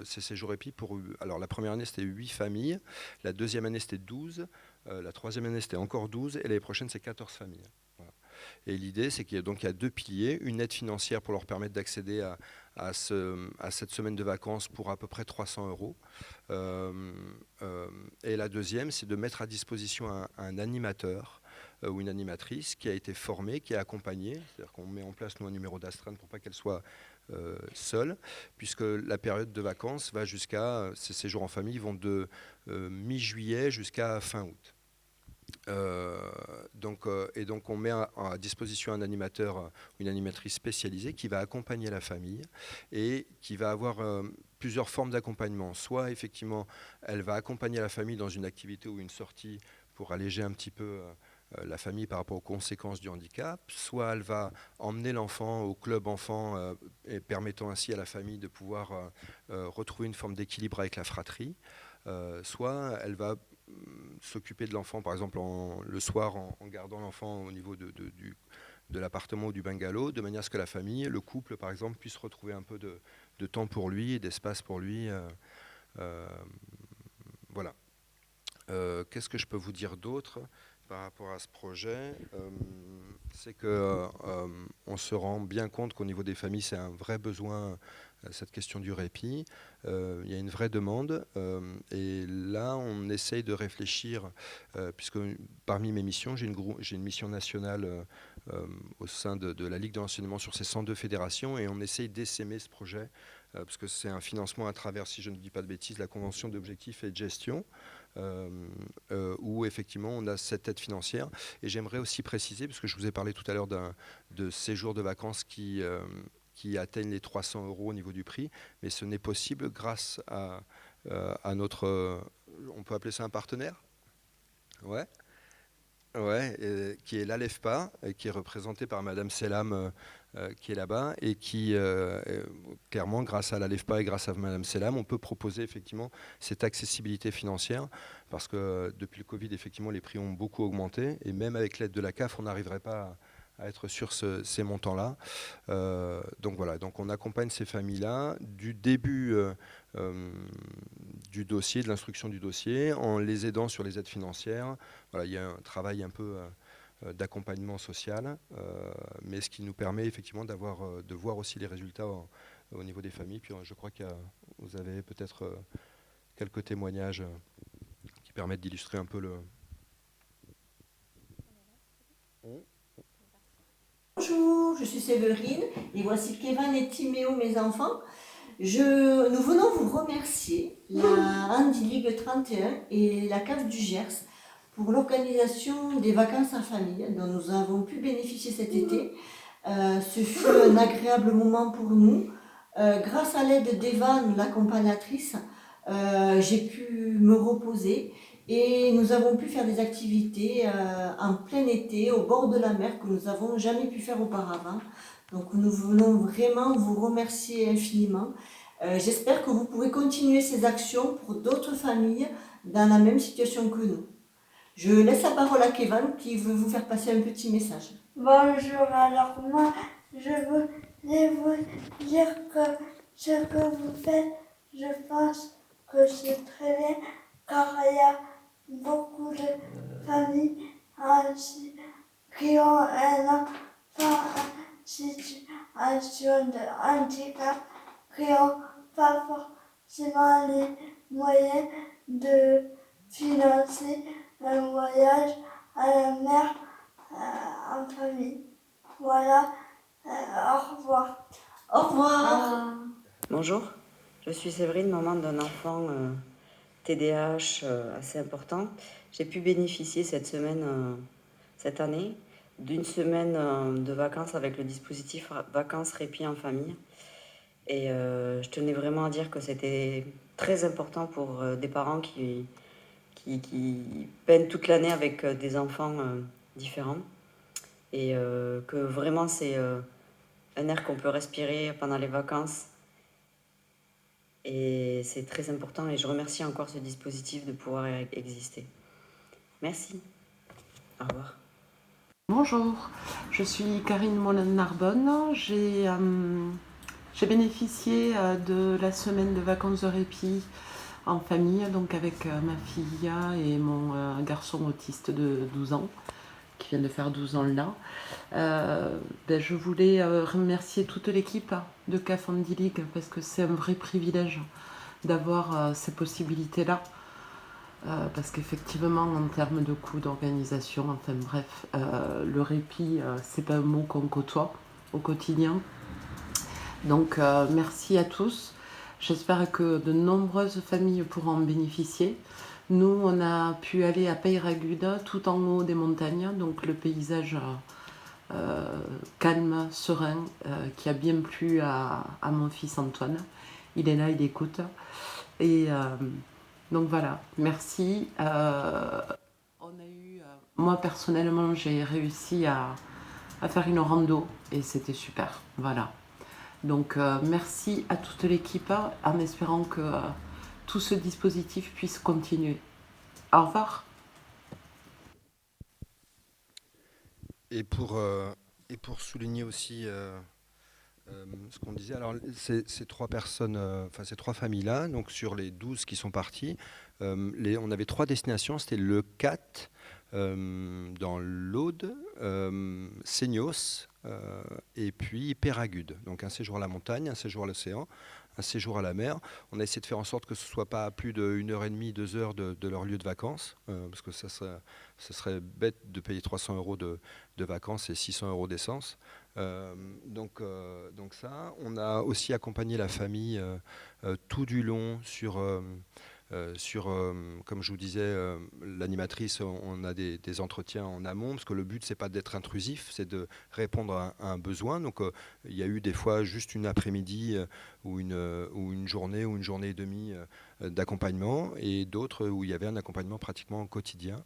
ces séjours répit pour... Alors, la première année, c'était 8 familles. La deuxième année, c'était 12. La troisième année, c'était encore 12. Et l'année prochaine, c'est 14 familles. Voilà. Et l'idée, c'est qu'il y a deux piliers. Une aide financière pour leur permettre d'accéder à cette semaine de vacances pour à peu près 300 €. Et la deuxième, c'est de mettre à disposition un animateur ou une animatrice qui a été formée, qui est accompagnée. C'est-à-dire qu'on met en place, nous, un numéro d'astreinte pour pas qu'elle soit seule, puisque la période de vacances va jusqu'à... Ces séjours en famille vont de mi-juillet jusqu'à fin août. Donc on met à disposition un animateur ou une animatrice spécialisée qui va accompagner la famille et qui va avoir plusieurs formes d'accompagnement. Soit effectivement elle va accompagner la famille dans une activité ou une sortie pour alléger un petit peu la famille par rapport aux conséquences du handicap, soit elle va emmener l'enfant au club enfant et permettant ainsi à la famille de pouvoir retrouver une forme d'équilibre avec la fratrie, soit elle va s'occuper de l'enfant, par exemple le soir en gardant l'enfant au niveau de l'appartement ou du bungalow, de manière à ce que la famille, le couple par exemple, puisse retrouver un peu de temps pour lui et d'espace pour lui. Voilà. Qu'est-ce que je peux vous dire d'autre par rapport à ce projet? C'est qu'on se rend bien compte qu'au niveau des familles, c'est un vrai besoin, cette question du répit. Il y a une vraie demande. Et là, on essaye de réfléchir, puisque parmi mes missions, j'ai une mission nationale au sein de la Ligue de l'enseignement sur ces 102 fédérations, et on essaye d'essaimer ce projet, parce que c'est un financement à travers, si je ne dis pas de bêtises, la Convention d'objectifs et de gestion, où effectivement on a cette aide financière. Et j'aimerais aussi préciser, parce que je vous ai parlé tout à l'heure de séjours de vacances qui atteignent les 300 € au niveau du prix, mais ce n'est possible grâce à notre... on peut appeler ça un partenaire ? Ouais. Ouais, qui est l'ALEFPA, qui est représenté par Madame Selam, qui est là-bas, et qui, clairement, grâce à l'ALEFPA et grâce à Madame Selam, on peut proposer effectivement cette accessibilité financière, parce que depuis le Covid, effectivement, les prix ont beaucoup augmenté, et même avec l'aide de la CAF, on n'arriverait pas à être sur ces montants-là. Donc voilà, donc on accompagne ces familles-là du début du dossier, de l'instruction du dossier, en les aidant sur les aides financières. Voilà, il y a un travail un peu d'accompagnement social, mais ce qui nous permet effectivement de voir aussi les résultats au niveau des familles. Puis je crois que vous avez peut-être quelques témoignages qui permettent d'illustrer un peu le... Bonjour, je suis Séverine et voici Kevin et Timéo, mes enfants. Nous venons vous remercier, la Handy League 31 et la CAF du Gers, pour l'organisation des vacances en famille dont nous avons pu bénéficier cet été. Ce fut un agréable moment pour nous. Grâce à l'aide d'Evan, l'accompagnatrice, j'ai pu me reposer et nous avons pu faire des activités en plein été au bord de la mer que nous n'avons jamais pu faire auparavant. Donc nous voulons vraiment vous remercier infiniment. J'espère que vous pourrez continuer ces actions pour d'autres familles dans la même situation que nous. Je laisse la parole à Kevin qui veut vous faire passer un petit message. Bonjour, alors moi je voulais vous dire que ce que vous faites, je pense que c'est très bien car il y a beaucoup de familles ainsi qui ont un enfant en situation de handicap qui n'ont pas forcément les moyens de financer un voyage à la mer en famille. Voilà, au revoir. Au revoir. Bonjour, je suis Séverine, maman d'un enfant TDAH assez important. J'ai pu bénéficier cette année, d'une semaine de vacances avec le dispositif Vacances Répit en famille. Et je tenais vraiment à dire que c'était très important pour des parents qui peinent toute l'année avec des enfants différents. Et que vraiment c'est un air qu'on peut respirer pendant les vacances. Et c'est très important et je remercie encore ce dispositif de pouvoir exister. Merci. Au revoir. Bonjour, je suis Karine Molin-Narbonne. J'ai bénéficié de la semaine de vacances de répit en famille, donc avec ma fille et mon garçon autiste de 12 ans, qui vient de faire 12 ans là. Je voulais remercier toute l'équipe de CAF Handy League parce que c'est un vrai privilège d'avoir ces possibilités-là. Parce qu'effectivement, en termes de coûts d'organisation, enfin bref, le répit, c'est pas un mot qu'on côtoie au quotidien. Donc merci à tous. J'espère que de nombreuses familles pourront en bénéficier. Nous, on a pu aller à Peyragudes, tout en haut des montagnes, donc le paysage calme, serein, qui a bien plu à mon fils Antoine. Il est là, il écoute. Et donc voilà, merci. Moi personnellement, j'ai réussi à faire une rando et c'était super. Voilà. Donc merci à toute l'équipe en espérant que tout ce dispositif puisse continuer. Au revoir. Et pour souligner aussi ce qu'on disait, alors ces trois personnes, ces trois familles-là, donc sur les 12 qui sont partis, on avait 3 destinations, c'était Le Cat, dans l'Aude, Seignos et puis Peyragudes. Donc un séjour à la montagne, un séjour à l'océan, un séjour à la mer. On a essayé de faire en sorte que ce ne soit pas à plus de 1h30, 2 heures de leur lieu de vacances, parce que ça serait bête de payer 300 € de vacances et 600 € d'essence. Donc ça, on a aussi accompagné la famille tout du long sur comme je vous disais, l'animatrice, on a des entretiens en amont, parce que le but, c'est pas d'être intrusif, c'est de répondre à un besoin. Donc, il y a eu des fois juste une après-midi ou une journée ou une journée et demie d'accompagnement, et d'autres où il y avait un accompagnement pratiquement quotidien.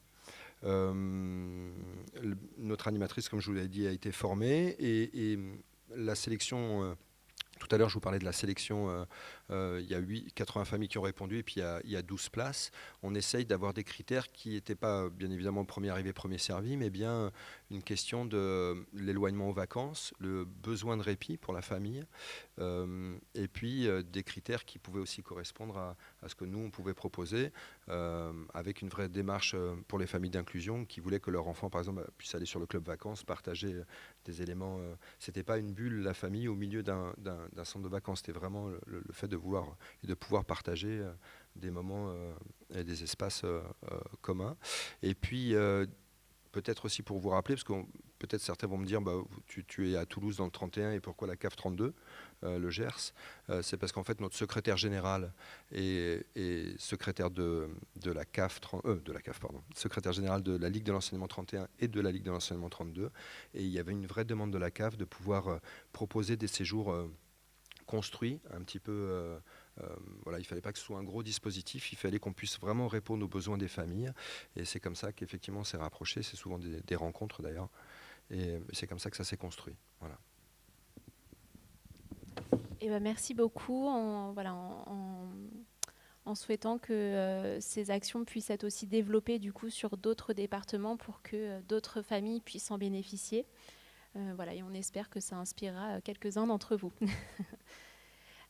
Notre animatrice, comme je vous l'ai dit, a été formée, et la sélection... Tout à l'heure, je vous parlais de la sélection il y a 80 familles qui ont répondu et puis il y a 12 places. On essaye d'avoir des critères qui n'étaient pas bien évidemment premier arrivé, premier servi, mais bien une question de l'éloignement aux vacances, le besoin de répit pour la famille, et puis des critères qui pouvaient aussi correspondre à ce que nous, on pouvait proposer, avec une vraie démarche pour les familles d'inclusion qui voulaient que leur enfant, par exemple, puisse aller sur le club vacances, partager des éléments. C'était pas une bulle, la famille, au milieu d'un centre de vacances. C'était vraiment le fait de vouloir et de pouvoir partager des moments et des espaces communs. Et puis, peut-être aussi pour vous rappeler, parce que peut-être certains vont me dire, tu es à Toulouse dans le 31 et pourquoi la CAF 32, le Gers, c'est parce qu'en fait notre secrétaire général est secrétaire de la CAF, secrétaire général de la Ligue de l'enseignement 31 et de la Ligue de l'enseignement 32, et il y avait une vraie demande de la CAF de pouvoir proposer des séjours construits, un petit peu... voilà, il ne fallait pas que ce soit un gros dispositif, il fallait qu'on puisse vraiment répondre aux besoins des familles. Et c'est comme ça qu'effectivement on s'est rapproché, c'est souvent des rencontres d'ailleurs. Et c'est comme ça que ça s'est construit. Voilà. Et merci beaucoup en souhaitant que ces actions puissent être aussi développées du coup sur d'autres départements pour que d'autres familles puissent en bénéficier. Et on espère que ça inspirera quelques-uns d'entre vous.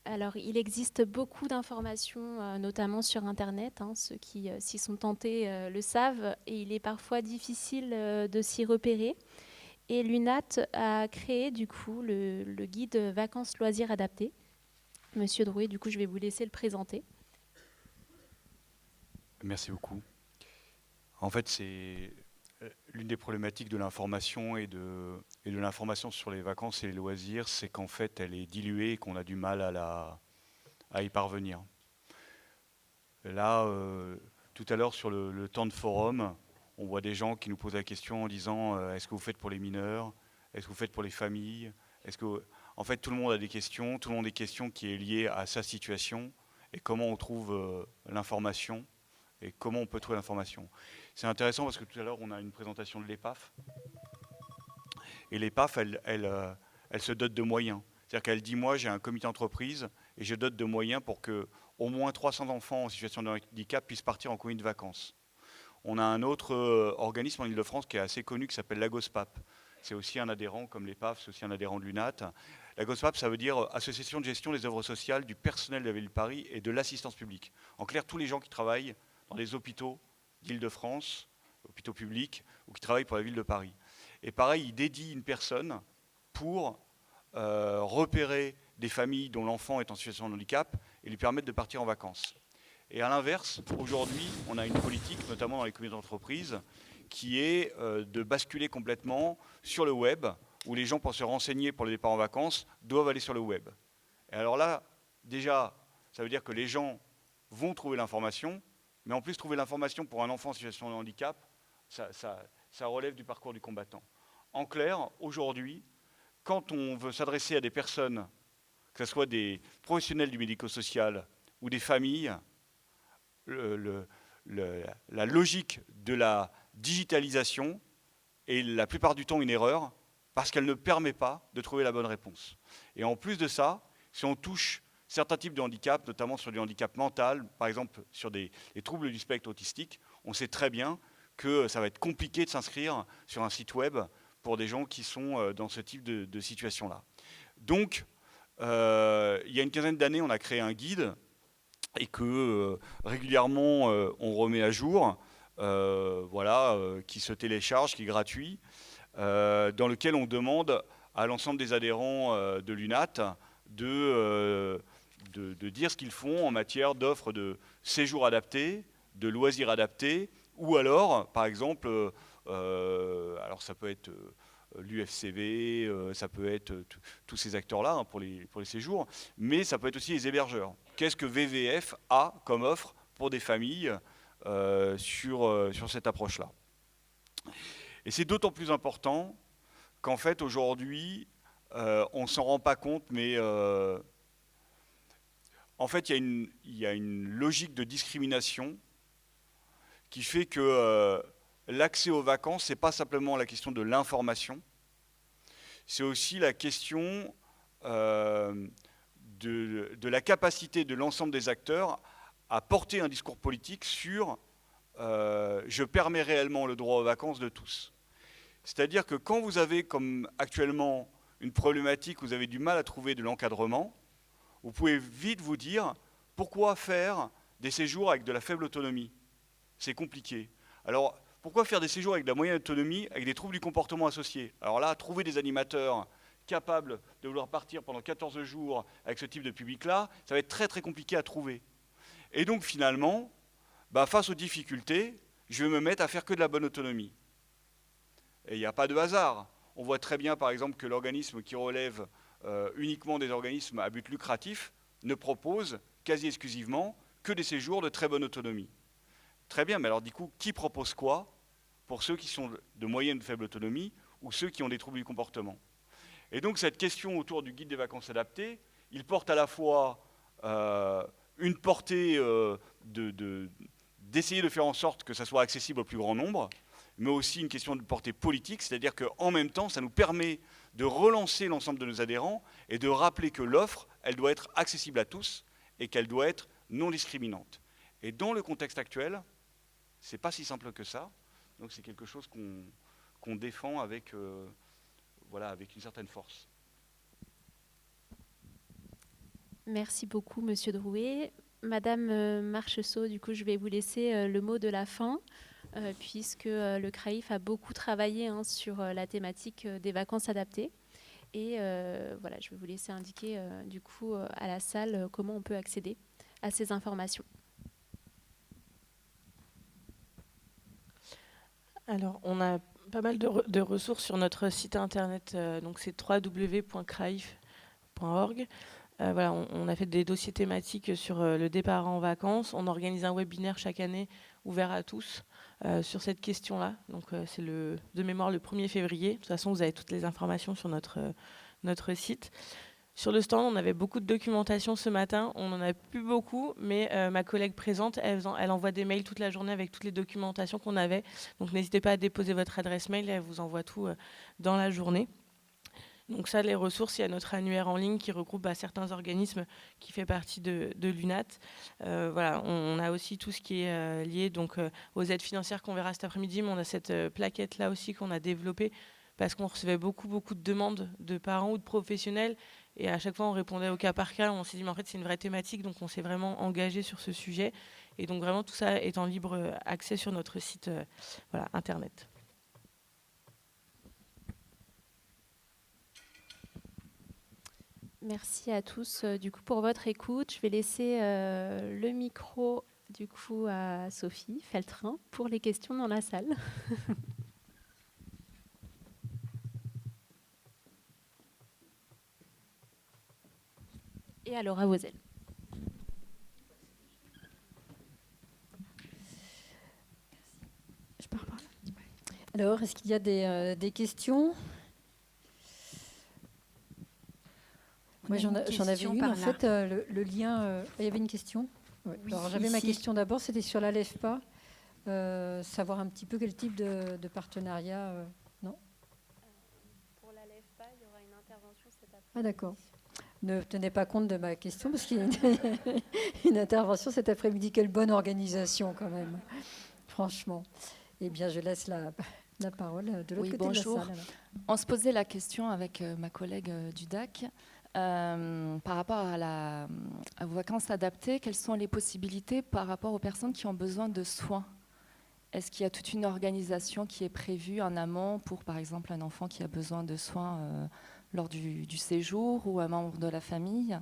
Alors, il existe beaucoup d'informations, notamment sur Internet. Ceux qui s'y sont tentés le savent. Et il est parfois difficile de s'y repérer. Et l'UNAT a créé, du coup, le guide vacances loisirs adaptés. Monsieur Drouet, du coup, je vais vous laisser le présenter. Merci beaucoup. En fait, c'est l'une des problématiques de l'information et de l'information sur les vacances et les loisirs, c'est qu'en fait, elle est diluée et qu'on a du mal à y parvenir. Là, tout à l'heure, sur le temps de forum, on voit des gens qui nous posent la question en disant est-ce que vous faites pour les mineurs? Est-ce que vous faites pour les familles? En fait, tout le monde a des questions, tout le monde a des questions qui est liées à sa situation et comment on trouve l'information et comment on peut trouver l'information. C'est intéressant parce que tout à l'heure, on a une présentation de l'EPAF. Et l'EPAF, elle se dote de moyens. C'est-à-dire qu'elle dit, moi, j'ai un comité d'entreprise et je dote de moyens pour que au moins 300 enfants en situation de handicap puissent partir en colonie de vacances. On a un autre organisme en Ile-de-France qui est assez connu, qui s'appelle l'AGOSPAP. C'est aussi un adhérent, comme l'EPAF, c'est aussi un adhérent de l'UNAT. L'AGOSPAP, ça veut dire Association de gestion des œuvres sociales du personnel de la ville de Paris et de l'assistance publique. En clair, tous les gens qui travaillent dans les hôpitaux d'Île-de-France, hôpitaux publics, ou qui travaillent pour la ville de Paris. Et pareil, il dédie une personne pour repérer des familles dont l'enfant est en situation de handicap et lui permettre de partir en vacances. Et à l'inverse, aujourd'hui, on a une politique, notamment dans les comités d'entreprise, qui est de basculer complètement sur le web, où les gens, pour se renseigner pour le départ en vacances, doivent aller sur le web. Et alors là, déjà, ça veut dire que les gens vont trouver l'information, mais en plus, trouver l'information pour un enfant en situation de handicap, ça relève du parcours du combattant. En clair, aujourd'hui, quand on veut s'adresser à des personnes, que ce soit des professionnels du médico-social ou des familles, la logique de la digitalisation est la plupart du temps une erreur parce qu'elle ne permet pas de trouver la bonne réponse. Et en plus de ça, si on touche certains types de handicap, notamment sur du handicap mental, par exemple sur les troubles du spectre autistique, on sait très bien que ça va être compliqué de s'inscrire sur un site web pour des gens qui sont dans ce type de situation-là. Donc, il y a une quinzaine d'années, on a créé un guide et que régulièrement, on remet à jour, qui se télécharge, qui est gratuit, dans lequel on demande à l'ensemble des adhérents de l'UNAT de dire ce qu'ils font en matière d'offres de séjours adaptés, de loisirs adaptés, ou alors, par exemple, alors ça peut être l'UFCV, ça peut être tous ces acteurs-là pour les séjours, mais ça peut être aussi les hébergeurs. Qu'est-ce que VVF a comme offre pour des familles sur cette approche-là? Et c'est d'autant plus important qu'en fait, aujourd'hui, on ne s'en rend pas compte, mais en fait, il y a une logique de discrimination qui fait que l'accès aux vacances, ce n'est pas simplement la question de l'information, c'est aussi la question de la capacité de l'ensemble des acteurs à porter un discours politique sur je permets réellement le droit aux vacances de tous. C'est-à-dire que quand vous avez, comme actuellement, une problématique où vous avez du mal à trouver de l'encadrement, vous pouvez vite vous dire pourquoi faire des séjours avec de la faible autonomie? C'est compliqué. Alors, pourquoi faire des séjours avec de la moyenne autonomie, avec des troubles du comportement associés? Alors là, trouver des animateurs capables de vouloir partir pendant 14 jours avec ce type de public-là, ça va être très très compliqué à trouver. Et donc finalement, face aux difficultés, je vais me mettre à faire que de la bonne autonomie. Et il n'y a pas de hasard. On voit très bien, par exemple, que l'organisme qui relève uniquement des organismes à but lucratif ne propose quasi exclusivement que des séjours de très bonne autonomie. Très bien, mais alors du coup, qui propose quoi pour ceux qui sont de moyenne ou de faible autonomie ou ceux qui ont des troubles du comportement? Et donc cette question autour du guide des vacances adaptées, il porte à la fois une portée d'essayer de faire en sorte que ça soit accessible au plus grand nombre, mais aussi une question de portée politique, c'est-à-dire qu'en même temps, ça nous permet de relancer l'ensemble de nos adhérents et de rappeler que l'offre, elle doit être accessible à tous et qu'elle doit être non discriminante. Et dans le contexte actuel, c'est pas si simple que ça, donc c'est quelque chose qu'on défend avec, avec une certaine force. Merci beaucoup, Monsieur Drouet. Madame Marcheseau, du coup, je vais vous laisser le mot de la fin, puisque le CRAIF a beaucoup travaillé sur la thématique des vacances adaptées. Et voilà, je vais vous laisser indiquer, du coup, à la salle comment on peut accéder à ces informations. Alors, on a pas mal de ressources sur notre site internet, donc c'est www.craif.org. Voilà, on a fait des dossiers thématiques sur le départ en vacances. On organise un webinaire chaque année ouvert à tous sur cette question-là. Donc c'est de mémoire le 1er février. De toute façon, vous avez toutes les informations sur notre site. Sur le stand, on avait beaucoup de documentation ce matin. On n'en a plus beaucoup, mais ma collègue présente, elle envoie des mails toute la journée avec toutes les documentations qu'on avait. Donc n'hésitez pas à déposer votre adresse mail, elle vous envoie tout dans la journée. Donc ça, les ressources, il y a notre annuaire en ligne qui regroupe certains organismes qui fait partie de l'UNAT. Voilà, on a aussi tout ce qui est lié donc, aux aides financières qu'on verra cet après-midi, mais on a cette plaquette-là aussi qu'on a développée parce qu'on recevait beaucoup de demandes de parents ou de professionnels et à chaque fois on répondait au cas par cas. On s'est dit mais en fait c'est une vraie thématique, donc on s'est vraiment engagé sur ce sujet et donc vraiment tout ça est en libre accès sur notre site internet. Merci à tous du coup pour votre écoute. Je vais laisser le micro du coup à Sophie Feltrin pour les questions dans la salle. Et à Laura Vauzel. Je pars par là. Alors, est-ce qu'il y a des questions? Moi, j'en avais une. En fait, le lien... il y avait une question. Ouais. Oui, alors, j'avais ma question d'abord, c'était sur la LEFPA. Savoir un petit peu quel type de partenariat... non Pour la LEFPA, il y aura une intervention cet après-midi. Ah, d'accord. Ne tenez pas compte de ma question, parce qu'il y a une intervention cet après-midi. Quelle bonne organisation, quand même. Franchement. Eh bien, je laisse la parole de l'autre côté bonjour. de la salle. Alors. On se posait la question avec ma collègue du DAC. Par rapport aux vacances adaptées, quelles sont les possibilités par rapport aux personnes qui ont besoin de soins? Est-ce qu'il y a toute une organisation qui est prévue en amont pour, par exemple, un enfant qui a besoin de soins lors du séjour ou un membre de la famille?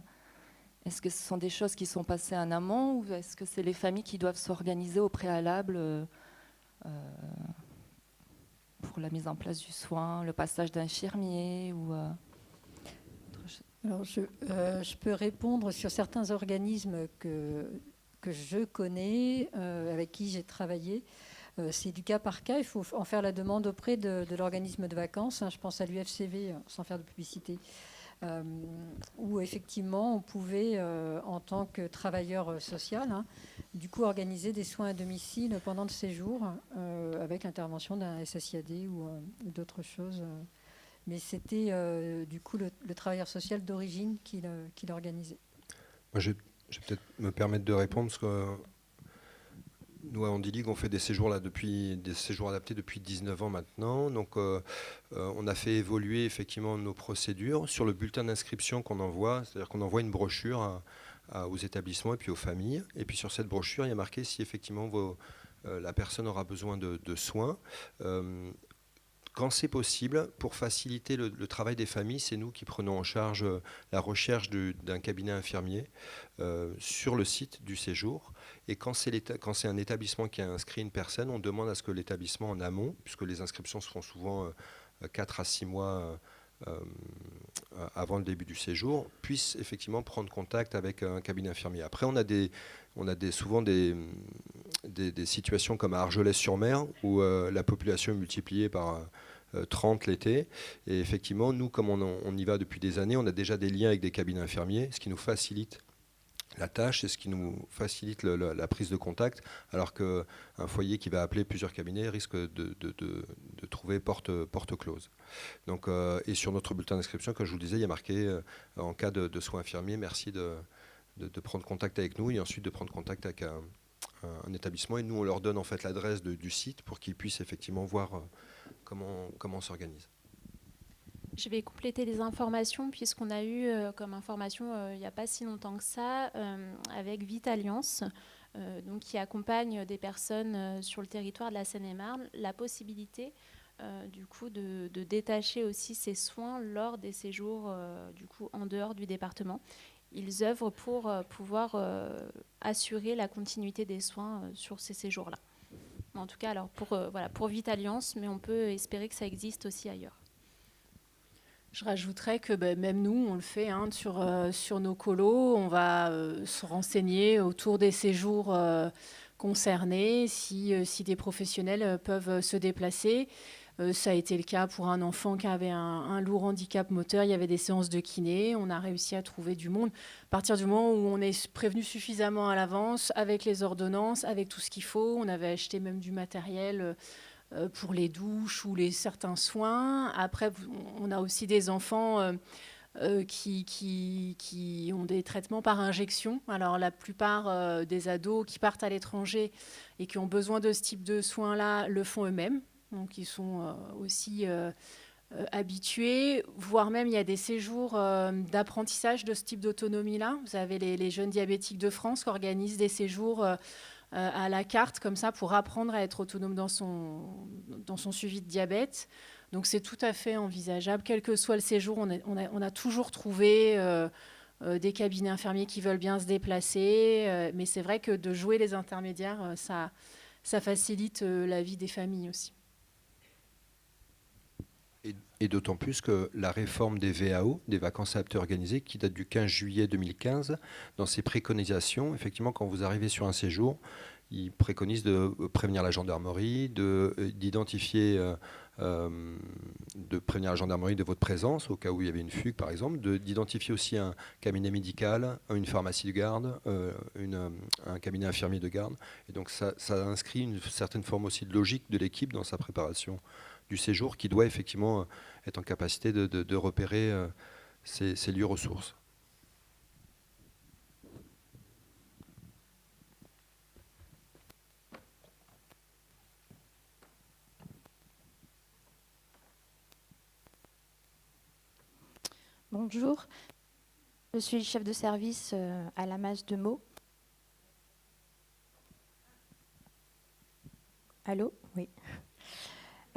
Est-ce que ce sont des choses qui sont passées en amont ou est-ce que c'est les familles qui doivent s'organiser au préalable pour la mise en place du soin, le passage d'infirmiers ou Alors, je peux répondre sur certains organismes que je connais, avec qui j'ai travaillé. C'est du cas par cas. Il faut en faire la demande auprès de l'organisme de vacances. Je pense à l'UFCV, sans faire de publicité, où effectivement on pouvait, en tant que travailleur social, du coup organiser des soins à domicile pendant le séjour, avec l'intervention d'un SSIAD ou d'autres choses. Mais c'était du coup le travailleur social d'origine qui l'organisait. Je vais peut-être me permettre de répondre, parce que nous, à Handileague, on fait des séjours adaptés depuis 19 ans maintenant. Donc, on a fait évoluer effectivement nos procédures sur le bulletin d'inscription qu'on envoie. C'est-à-dire qu'on envoie une brochure aux établissements et puis aux familles. Et puis sur cette brochure, il y a marqué si effectivement la personne aura besoin de soins. Quand c'est possible, pour faciliter le travail des familles, c'est nous qui prenons en charge la recherche d'un cabinet infirmier sur le site du séjour. Et quand c'est un établissement qui a inscrit une personne, on demande à ce que l'établissement en amont, puisque les inscriptions se font souvent 4 à 6 mois avant le début du séjour, puisse effectivement prendre contact avec un cabinet infirmier. Après, on a souvent des situations comme à Argelès-sur-Mer, où la population est multipliée par 30 l'été. Et effectivement, nous, comme on y va depuis des années, on a déjà des liens avec des cabinets infirmiers, ce qui nous facilite la tâche, c'est ce qui nous facilite la prise de contact, alors qu'un foyer qui va appeler plusieurs cabinets risque de trouver porte close. Donc, et sur notre bulletin d'inscription, comme je vous le disais, il y a marqué en cas de soins infirmiers, merci de prendre contact avec nous et ensuite de prendre contact avec un établissement. Et nous, on leur donne en fait l'adresse du site pour qu'ils puissent effectivement voir comment on s'organise. Je vais compléter les informations puisqu'on a eu comme information il n'y a pas si longtemps que ça avec Vitalliance, donc qui accompagne des personnes sur le territoire de la Seine-et-Marne, la possibilité du coup de détacher aussi ces soins lors des séjours du coup en dehors du département. Ils œuvrent pour pouvoir assurer la continuité des soins sur ces séjours-là. En tout cas, alors pour Vitalliance, mais on peut espérer que ça existe aussi ailleurs. Je rajouterais que même nous, on le fait sur nos colos. On va se renseigner autour des séjours concernés, si des professionnels peuvent se déplacer. Ça a été le cas pour un enfant qui avait un lourd handicap moteur. Il y avait des séances de kiné. On a réussi à trouver du monde. À partir du moment où on est prévenu suffisamment à l'avance, avec les ordonnances, avec tout ce qu'il faut, on avait acheté même du matériel pour les douches ou certains soins. Après, on a aussi des enfants qui ont des traitements par injection. Alors, la plupart des ados qui partent à l'étranger et qui ont besoin de ce type de soins-là le font eux-mêmes. Donc, ils sont aussi habitués, voire même il y a des séjours d'apprentissage de ce type d'autonomie-là. Vous avez les jeunes diabétiques de France qui organisent des séjours à la carte, comme ça, pour apprendre à être autonome dans son suivi de diabète. Donc, c'est tout à fait envisageable. Quel que soit le séjour, on a toujours trouvé des cabinets infirmiers qui veulent bien se déplacer. Mais c'est vrai que de jouer les intermédiaires, ça facilite la vie des familles aussi. Et d'autant plus que la réforme des VAO, des vacances adaptées organisées, qui date du 15 juillet 2015, dans ses préconisations, effectivement, quand vous arrivez sur un séjour, il préconise de prévenir la gendarmerie, d'identifier, de prévenir la gendarmerie de votre présence, au cas où il y avait une fugue, par exemple, d'identifier aussi un cabinet médical, une pharmacie de garde, un cabinet infirmier de garde. Et donc, ça inscrit une certaine forme aussi de logique de l'équipe dans sa préparation du séjour, qui doit effectivement être en capacité de repérer ces lieux ressources. Bonjour, je suis chef de service à la Mage de Meaux. Allô ? Oui.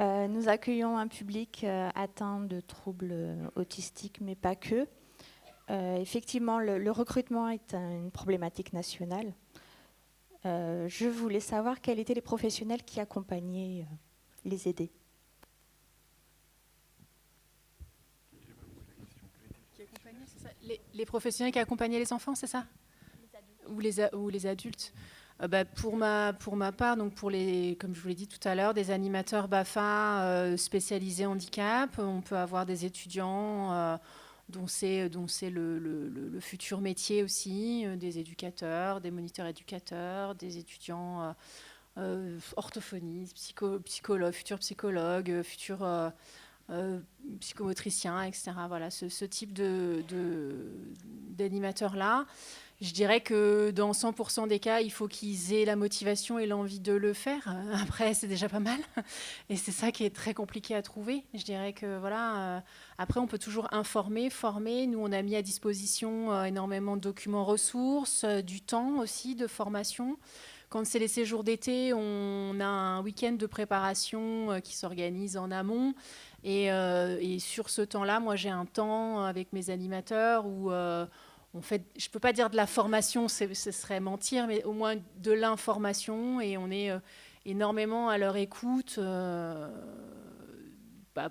Nous accueillons un public atteint de troubles autistiques, mais pas que. Effectivement, le recrutement est une problématique nationale. Je voulais savoir quels étaient les professionnels qui accompagnaient les aidés. Les professionnels qui accompagnaient les enfants, c'est ça ? Ou les adultes. Pour ma part, donc comme je vous l'ai dit tout à l'heure, des animateurs BAFA spécialisés handicap. On peut avoir des étudiants dont c'est le futur métier aussi, des éducateurs, des moniteurs éducateurs, des étudiants orthophonistes, psychologues, futurs psychologues, futurs psychomotriciens, etc. Voilà, ce type d'animateurs-là. Je dirais que dans 100% des cas, il faut qu'ils aient la motivation et l'envie de le faire. Après, c'est déjà pas mal. Et c'est ça qui est très compliqué à trouver. Je dirais que voilà. Après, on peut toujours informer, former. Nous, on a mis à disposition énormément de documents ressources, du temps aussi de formation. Quand c'est les séjours d'été, on a un week-end de préparation qui s'organise en amont. Et sur ce temps-là, moi, j'ai un temps avec mes animateurs où on fait, je ne peux pas dire de la formation, ce serait mentir, mais au moins de l'information. Et on est énormément à leur écoute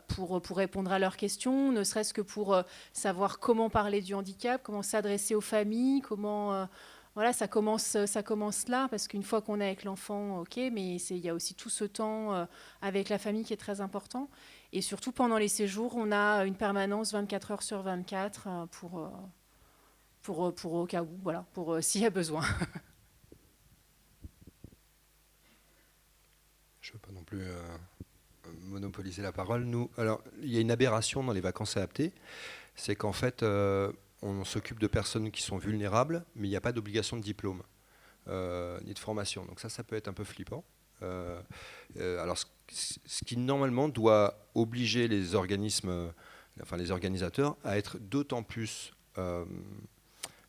pour répondre à leurs questions, ne serait-ce que pour savoir comment parler du handicap, comment s'adresser aux familles, comment... Voilà, ça commence là, parce qu'une fois qu'on est avec l'enfant, ok, mais il y a aussi tout ce temps avec la famille qui est très important. Et surtout, pendant les séjours, on a une permanence 24 heures sur 24 pour au cas où, voilà, pour s'il y a besoin. Je ne veux pas non plus monopoliser la parole. Alors, il y a une aberration dans les vacances adaptées, c'est qu'en fait... on s'occupe de personnes qui sont vulnérables, mais il n'y a pas d'obligation de diplôme ni de formation. Donc ça peut être un peu flippant. Alors, ce qui normalement doit obliger les organismes, enfin les organisateurs, à être d'autant plus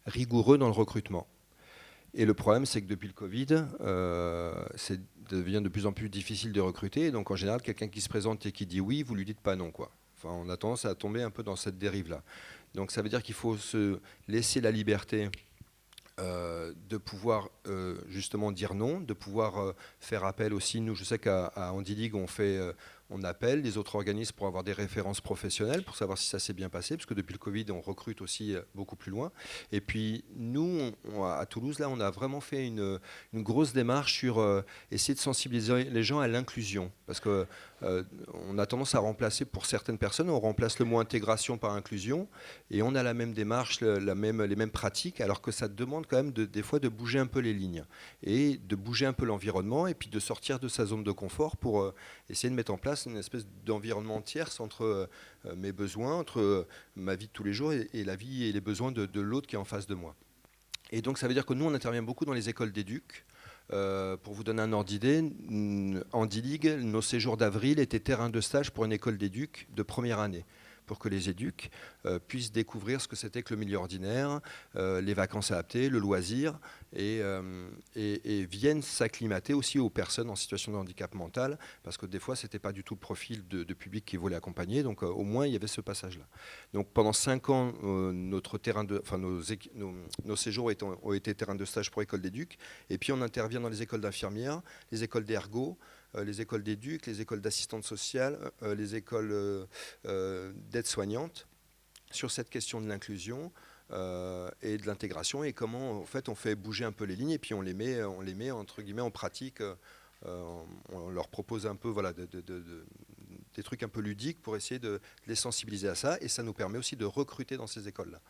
rigoureux dans le recrutement. Et le problème, c'est que depuis le Covid, ça devient de plus en plus difficile de recruter. Donc en général, quelqu'un qui se présente et qui dit oui, vous lui dites pas non, quoi. Enfin, on a tendance à tomber un peu dans cette dérive-là. Donc ça veut dire qu'il faut se laisser la liberté de pouvoir justement dire non, de pouvoir faire appel aussi. Nous, je sais qu'à Handi League, on appelle les autres organismes pour avoir des références professionnelles, pour savoir si ça s'est bien passé, parce que depuis le Covid, on recrute aussi beaucoup plus loin. Et puis nous, à Toulouse, là, on a vraiment fait une grosse démarche sur essayer de sensibiliser les gens à l'inclusion, parce que on a tendance à remplacer, pour certaines personnes, on remplace le mot intégration par inclusion, et on a la même démarche, les mêmes pratiques, alors que ça demande quand même des fois de bouger un peu les lignes, et de bouger un peu l'environnement, et puis de sortir de sa zone de confort pour essayer de mettre en place une espèce d'environnement tierce entre mes besoins, entre ma vie de tous les jours et la vie et les besoins de l'autre qui est en face de moi. Et donc ça veut dire que nous, on intervient beaucoup dans les écoles d'éduc. Pour vous donner un ordre d'idée, Handi League, nos séjours d'avril étaient terrain de stage pour une école d'éduc de première année, pour que les éducs puissent découvrir ce que c'était que le milieu ordinaire, les vacances adaptées, le loisir, et viennent s'acclimater aussi aux personnes en situation de handicap mental, parce que des fois, ce n'était pas du tout le profil de public qui voulait accompagner, donc au moins, il y avait ce passage-là. Donc pendant 5 ans, nos séjours ont été terrain de stage pour école d'éduc, et puis on intervient dans les écoles d'infirmières, les écoles d'ergo, les écoles d'éduc, les écoles d'assistantes sociales, les écoles d'aides-soignantes, sur cette question de l'inclusion et de l'intégration, et comment en fait on fait bouger un peu les lignes, et puis on les met entre guillemets en pratique. On leur propose un peu des trucs un peu ludiques pour essayer de les sensibiliser à ça, et ça nous permet aussi de recruter dans ces écoles-là.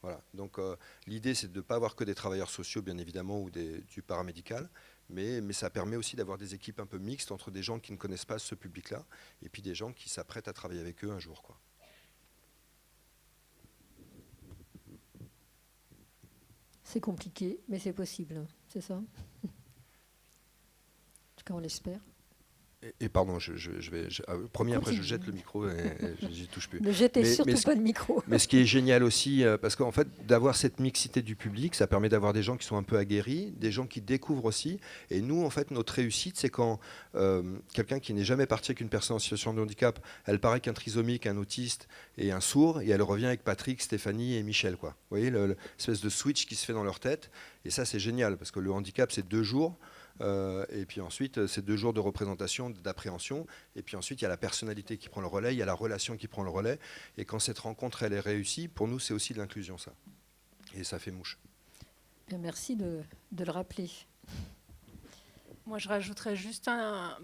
Voilà. Donc l'idée, c'est de ne pas avoir que des travailleurs sociaux, bien évidemment, ou du paramédical, mais ça permet aussi d'avoir des équipes un peu mixtes entre des gens qui ne connaissent pas ce public-là et puis des gens qui s'apprêtent à travailler avec eux un jour, quoi. C'est compliqué, mais c'est possible, c'est ça? En tout cas, on l'espère. Et pardon, je vais premier, après je jette le micro et j'y touche plus. Ne jetez surtout pas le micro. Mais ce qui est génial aussi, parce qu'en fait, d'avoir cette mixité du public, ça permet d'avoir des gens qui sont un peu aguerris, des gens qui découvrent aussi. Et nous, en fait, notre réussite, c'est quand quelqu'un qui n'est jamais parti avec une personne en situation de handicap, elle part avec un trisomique, un autiste et un sourd, et elle revient avec Patrick, Stéphanie et Michel, quoi. Vous voyez, l'espèce de switch qui se fait dans leur tête. Et ça, c'est génial, parce que le handicap, c'est 2 jours. Et puis ensuite, c'est 2 jours de représentation, d'appréhension. Et puis ensuite, il y a la personnalité qui prend le relais, il y a la relation qui prend le relais. Et quand cette rencontre, elle est réussie, pour nous, c'est aussi de l'inclusion, ça. Et ça fait mouche. Bien, merci de le rappeler. Moi, je rajouterais juste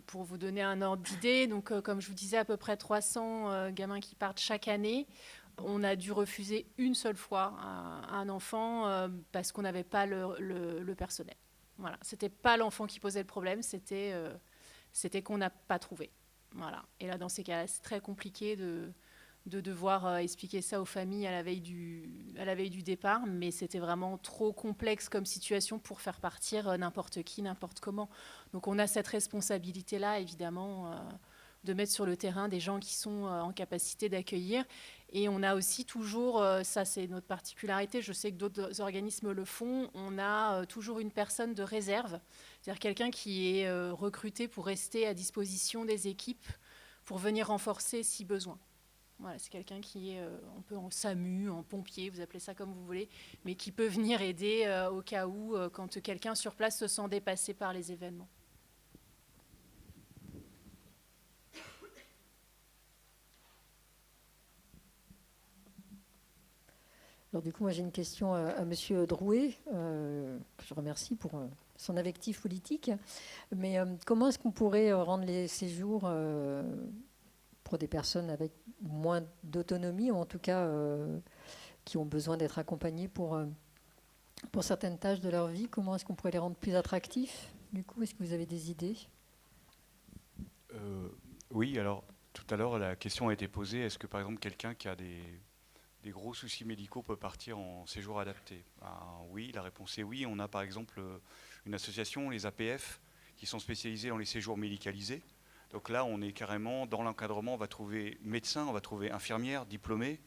pour vous donner un ordre d'idée. Donc, comme je vous disais, à peu près 300 gamins qui partent chaque année. On a dû refuser une seule fois un enfant parce qu'on n'avait pas le personnel. Voilà, c'était pas l'enfant qui posait le problème, c'était qu'on n'a pas trouvé. Voilà. Et là, dans ces cas-là, c'est très compliqué de devoir expliquer ça aux familles à la veille du départ, mais c'était vraiment trop complexe comme situation pour faire partir n'importe qui, n'importe comment. Donc on a cette responsabilité-là, évidemment, de mettre sur le terrain des gens qui sont en capacité d'accueillir. Et on a aussi toujours, ça c'est notre particularité, je sais que d'autres organismes le font, on a toujours une personne de réserve, c'est-à-dire quelqu'un qui est recruté pour rester à disposition des équipes, pour venir renforcer si besoin. Voilà, c'est quelqu'un qui est un peu en SAMU, en pompier, vous appelez ça comme vous voulez, mais qui peut venir aider au cas où, quand quelqu'un sur place se sent dépassé par les événements. Alors du coup, moi j'ai une question à Monsieur Drouet, que je remercie pour son invectif politique. Mais comment est-ce qu'on pourrait rendre les séjours pour des personnes avec moins d'autonomie, ou en tout cas qui ont besoin d'être accompagnées pour certaines tâches de leur vie, comment est-ce qu'on pourrait les rendre plus attractifs? Du coup, est-ce que vous avez des idées? Oui, alors tout à l'heure la question a été posée, est-ce que par exemple quelqu'un qui a des gros soucis médicaux peut partir en séjour adapté? Oui, la réponse est oui. On a par exemple une association, les APF, qui sont spécialisés dans les séjours médicalisés. Donc là, on est carrément dans l'encadrement, on va trouver médecin, on va trouver infirmière, diplômée.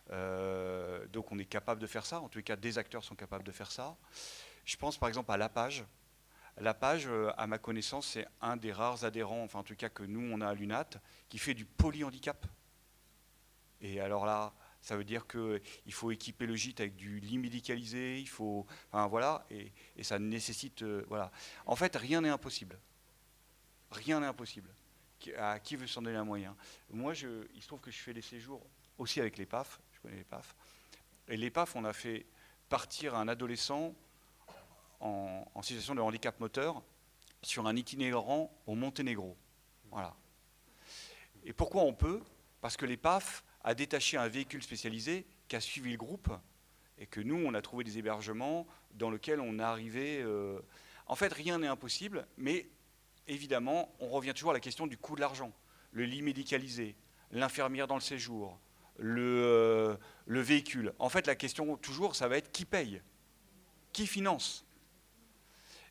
Donc on est capable de faire ça. En tous les cas, des acteurs sont capables de faire ça. Je pense par exemple à l'APAGE. L'APAGE, à ma connaissance, c'est un des rares adhérents, enfin en tout cas que nous, on a à l'UNAT, qui fait du polyhandicap. Et alors là, ça veut dire qu'il faut équiper le gîte avec du lit médicalisé, il faut, enfin voilà, et ça nécessite, voilà. En fait, rien n'est impossible. Rien n'est impossible. À qui veut s'en donner un moyen? Moi, il se trouve que je fais des séjours aussi avec les PAF, je connais les PAF. Et les PAF, on a fait partir un adolescent en situation de handicap moteur sur un itinérant au Monténégro. Voilà. Et pourquoi on peut? Parce que les PAF a détaché un véhicule spécialisé qui a suivi le groupe et que nous, on a trouvé des hébergements dans lesquels on est arrivé. En fait, rien n'est impossible, mais évidemment, on revient toujours à la question du coût de l'argent. Le lit médicalisé, l'infirmière dans le séjour, le véhicule. En fait, la question toujours, ça va être qui paye? Qui finance?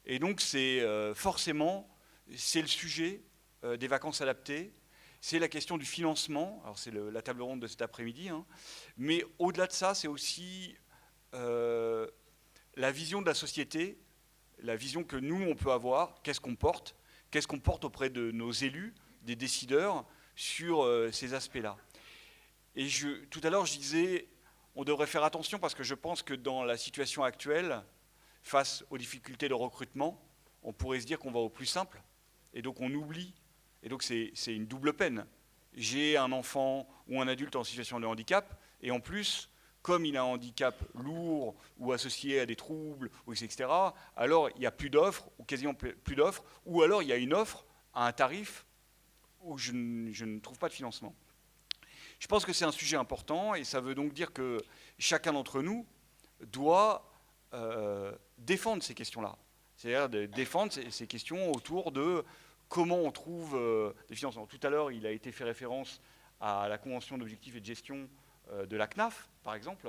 Et donc, c'est forcément, c'est le sujet des vacances adaptées. C'est la question du financement, alors c'est la table ronde de cet après-midi, hein. Mais au-delà de ça, c'est aussi la vision de la société, la vision que nous, on peut avoir, qu'est-ce qu'on porte auprès de nos élus, des décideurs, sur ces aspects-là. Et tout à l'heure, je disais, on devrait faire attention parce que je pense que dans la situation actuelle, face aux difficultés de recrutement, on pourrait se dire qu'on va au plus simple, et donc on oublie. Et donc c'est une double peine. J'ai un enfant ou un adulte en situation de handicap, et en plus, comme il a un handicap lourd ou associé à des troubles, etc., alors il n'y a plus d'offres, ou quasiment plus d'offres, ou alors il y a une offre à un tarif où je ne trouve pas de financement. Je pense que c'est un sujet important, et ça veut donc dire que chacun d'entre nous doit défendre ces questions-là. C'est-à-dire de défendre ces questions autour de comment on trouve des financements. Tout à l'heure, il a été fait référence à la Convention d'objectifs et de gestion de la CNAF, par exemple,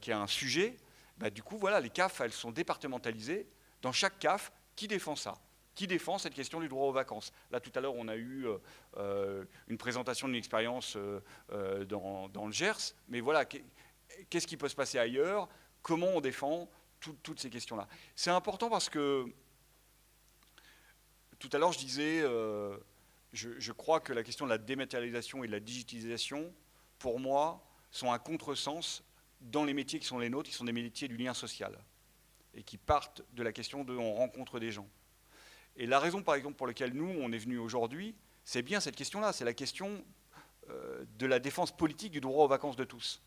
qui est un sujet. Bah, du coup, voilà, les CAF, elles sont départementalisées. Dans chaque CAF, qui défend ça? Qui défend cette question du droit aux vacances? Là, tout à l'heure, on a eu une présentation d'une expérience dans le Gers. Mais voilà, qu'est-ce qui peut se passer ailleurs? Comment on défend toutes ces questions-là? C'est important parce que tout à l'heure, je disais, je crois que la question de la dématérialisation et de la digitalisation, pour moi, sont un contresens dans les métiers qui sont les nôtres, qui sont des métiers du lien social, et qui partent de la question de on rencontre des gens. Et la raison, par exemple, pour laquelle nous, on est venus aujourd'hui, c'est bien cette question-là, c'est la question de la défense politique du droit aux vacances de tous.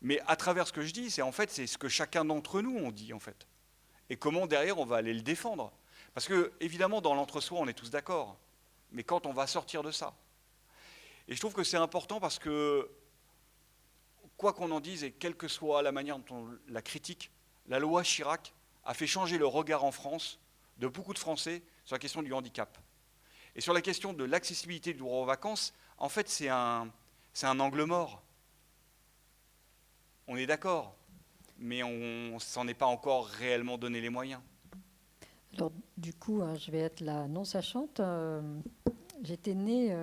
Mais à travers ce que je dis, c'est ce que chacun d'entre nous on dit, en fait. Et comment, derrière, on va aller le défendre. Parce que, évidemment, dans l'entre-soi, on est tous d'accord. Mais quand on va sortir de ça? Et je trouve que c'est important parce que, quoi qu'on en dise, et quelle que soit la manière dont on la critique, la loi Chirac a fait changer le regard en France de beaucoup de Français sur la question du handicap. Et sur la question de l'accessibilité du droit aux vacances, en fait, c'est un angle mort. on est d'accord, mais on s'en est pas encore réellement donné les moyens. Alors, du coup, je vais être la non-sachante. J'étais née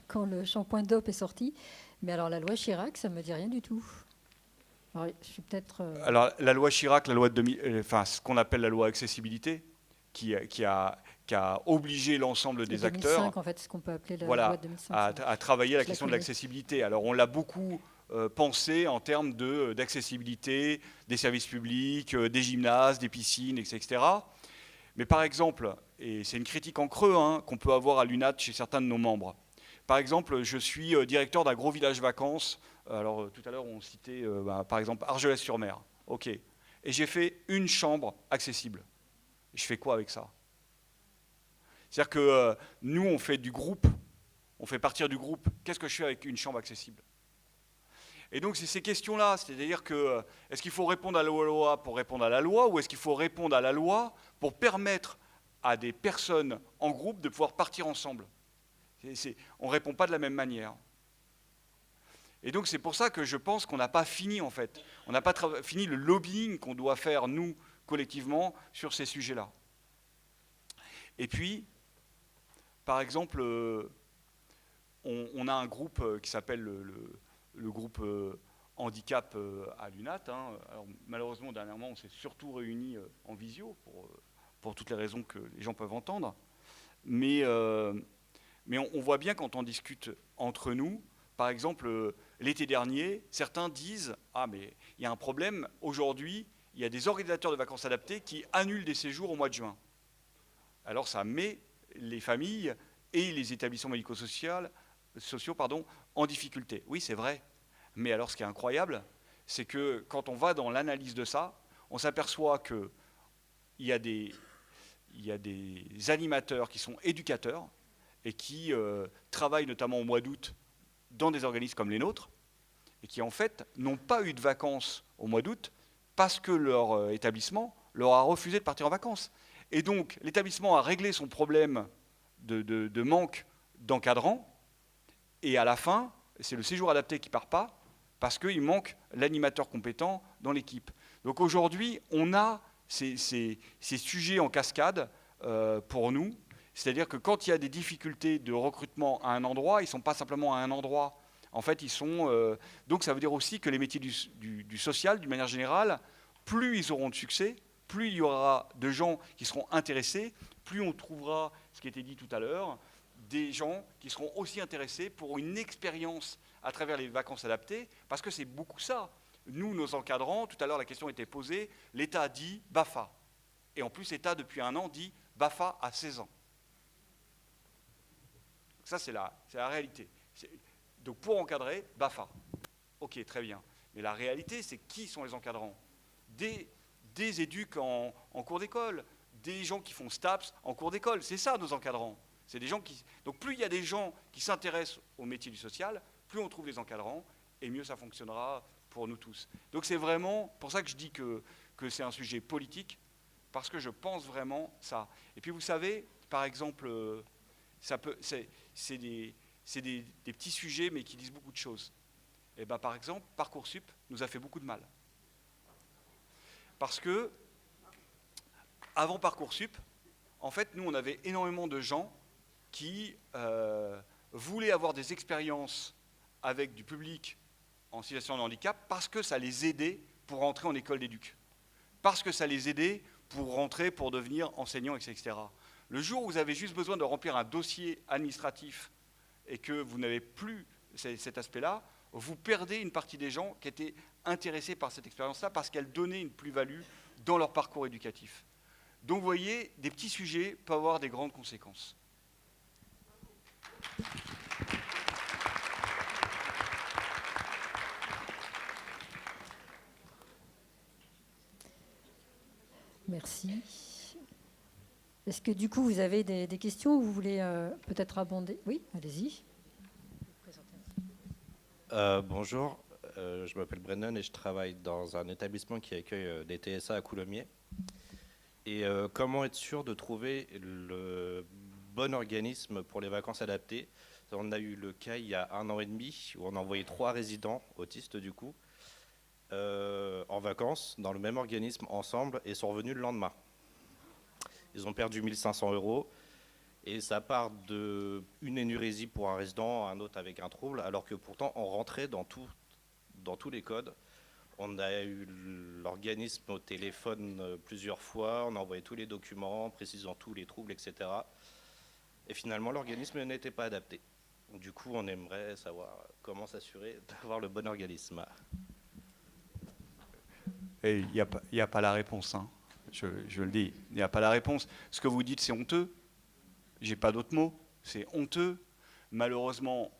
quand le shampoing DOP est sorti, mais alors la loi Chirac, ça ne me dit rien du tout. Alors, je suis peut-être... Alors, la loi Chirac, la loi de ce qu'on appelle la loi accessibilité, qui a obligé l'ensemble des 2005, acteurs en fait, ce qu'on peut appeler la voilà, loi de 2005, à travailler à la je la question de connais. l'accessibilité. Alors, on l'a beaucoup pensé en termes d'accessibilité des services publics, des gymnases, des piscines, etc. Mais par exemple, et c'est une critique en creux qu'on peut avoir à l'UNAT chez certains de nos membres. Par exemple, je suis directeur d'un gros village vacances. Alors, tout à l'heure, on citait, par exemple, Argelès-sur-Mer. OK. Et j'ai fait une chambre accessible. Je fais quoi avec ça? C'est-à-dire que nous, on fait du groupe, on fait partir du groupe. Qu'est-ce que je fais avec une chambre accessible? Et donc, c'est ces questions-là. C'est-à-dire que, est-ce qu'il faut répondre à la loi pour répondre à la loi, ou est-ce qu'il faut répondre à la loi pour permettre à des personnes en groupe de pouvoir partir ensemble? On ne répond pas de la même manière. Et donc, c'est pour ça que je pense qu'on n'a pas fini, en fait. On n'a pas fini le lobbying qu'on doit faire, nous, collectivement, sur ces sujets-là. Et puis, par exemple, on a un groupe qui s'appelle le groupe handicap à l'UNAT. Alors, malheureusement, dernièrement, on s'est surtout réunis en visio pour toutes les raisons que les gens peuvent entendre. Mais on voit bien quand on discute entre nous, par exemple, l'été dernier, certains disent « Ah, mais il y a un problème, aujourd'hui, il y a des organisateurs de vacances adaptées qui annulent des séjours au mois de juin. » Alors ça met les familles et les établissements médico-sociaux en difficulté. Oui, c'est vrai. Mais alors ce qui est incroyable, c'est que quand on va dans l'analyse de ça, on s'aperçoit qu'il y a des animateurs qui sont éducateurs et qui travaillent notamment au mois d'août dans des organismes comme les nôtres et qui en fait n'ont pas eu de vacances au mois d'août parce que leur établissement leur a refusé de partir en vacances. Et donc l'établissement a réglé son problème de manque d'encadrants et à la fin, c'est le séjour adapté qui ne part pas parce qu'il manque l'animateur compétent dans l'équipe. Donc aujourd'hui, on a ces sujets en cascade pour nous. C'est-à-dire que quand il y a des difficultés de recrutement à un endroit, ils ne sont pas simplement à un endroit. En fait, ils sont... donc ça veut dire aussi que les métiers du social, d'une manière générale, plus ils auront de succès, plus il y aura de gens qui seront intéressés, plus on trouvera, ce qui a été dit tout à l'heure, des gens qui seront aussi intéressés pour une expérience à travers les vacances adaptées, parce que c'est beaucoup ça. Nous, nos encadrants, tout à l'heure la question était posée, l'État dit BAFA. Et en plus, l'État, depuis un an, dit BAFA à 16 ans. Ça, c'est la réalité. Donc pour encadrer, BAFA. Ok, très bien. Mais la réalité, c'est qui sont les encadrants? Des éducs en cours d'école, des gens qui font STAPS en cours d'école. C'est ça, nos encadrants. C'est des gens qui... Donc plus il y a des gens qui s'intéressent au métier du social, plus on trouve des encadrants, et mieux ça fonctionnera pour nous tous. Donc c'est vraiment pour ça que je dis que c'est un sujet politique, parce que je pense vraiment ça. Et puis vous savez, par exemple, c'est des petits sujets, mais qui disent beaucoup de choses. Et ben, par exemple, Parcoursup nous a fait beaucoup de mal. Parce que, avant Parcoursup, en fait, nous, on avait énormément de gens qui voulaient avoir des expériences avec du public en situation de handicap parce que ça les aidait pour rentrer en école d'éduc. Parce que ça les aidait pour rentrer, pour devenir enseignants, etc. Le jour où vous avez juste besoin de remplir un dossier administratif et que vous n'avez plus cet aspect-là, vous perdez une partie des gens qui étaient intéressés par cette expérience-là parce qu'elle donnait une plus-value dans leur parcours éducatif. Donc vous voyez, des petits sujets peuvent avoir des grandes conséquences. Merci. Est-ce que du coup vous avez des questions ou vous voulez peut-être abonder? Oui, allez-y. Bonjour, je m'appelle Brennan et je travaille dans un établissement qui accueille des TSA à Coulommiers. Et comment être sûr de trouver le bon organisme pour les vacances adaptées? On a eu le cas il y a 1 an et demi où on a envoyé 3 résidents autistes du coup. en vacances dans le même organisme ensemble et sont revenus le lendemain. Ils ont perdu 1 500 € et ça part d'une énurésie pour un résident, un autre avec un trouble, alors que pourtant on rentrait dans tous les codes. On a eu l'organisme au téléphone plusieurs fois, on a envoyé tous les documents précisant tous les troubles, etc. Et finalement l'organisme n'était pas adapté. Du coup, on aimerait savoir comment s'assurer d'avoir le bon organisme. Et il n'y a pas la réponse, hein. Je le dis, il n'y a pas la réponse. Ce que vous dites, c'est honteux. J'ai pas d'autres mots. C'est honteux. Malheureusement,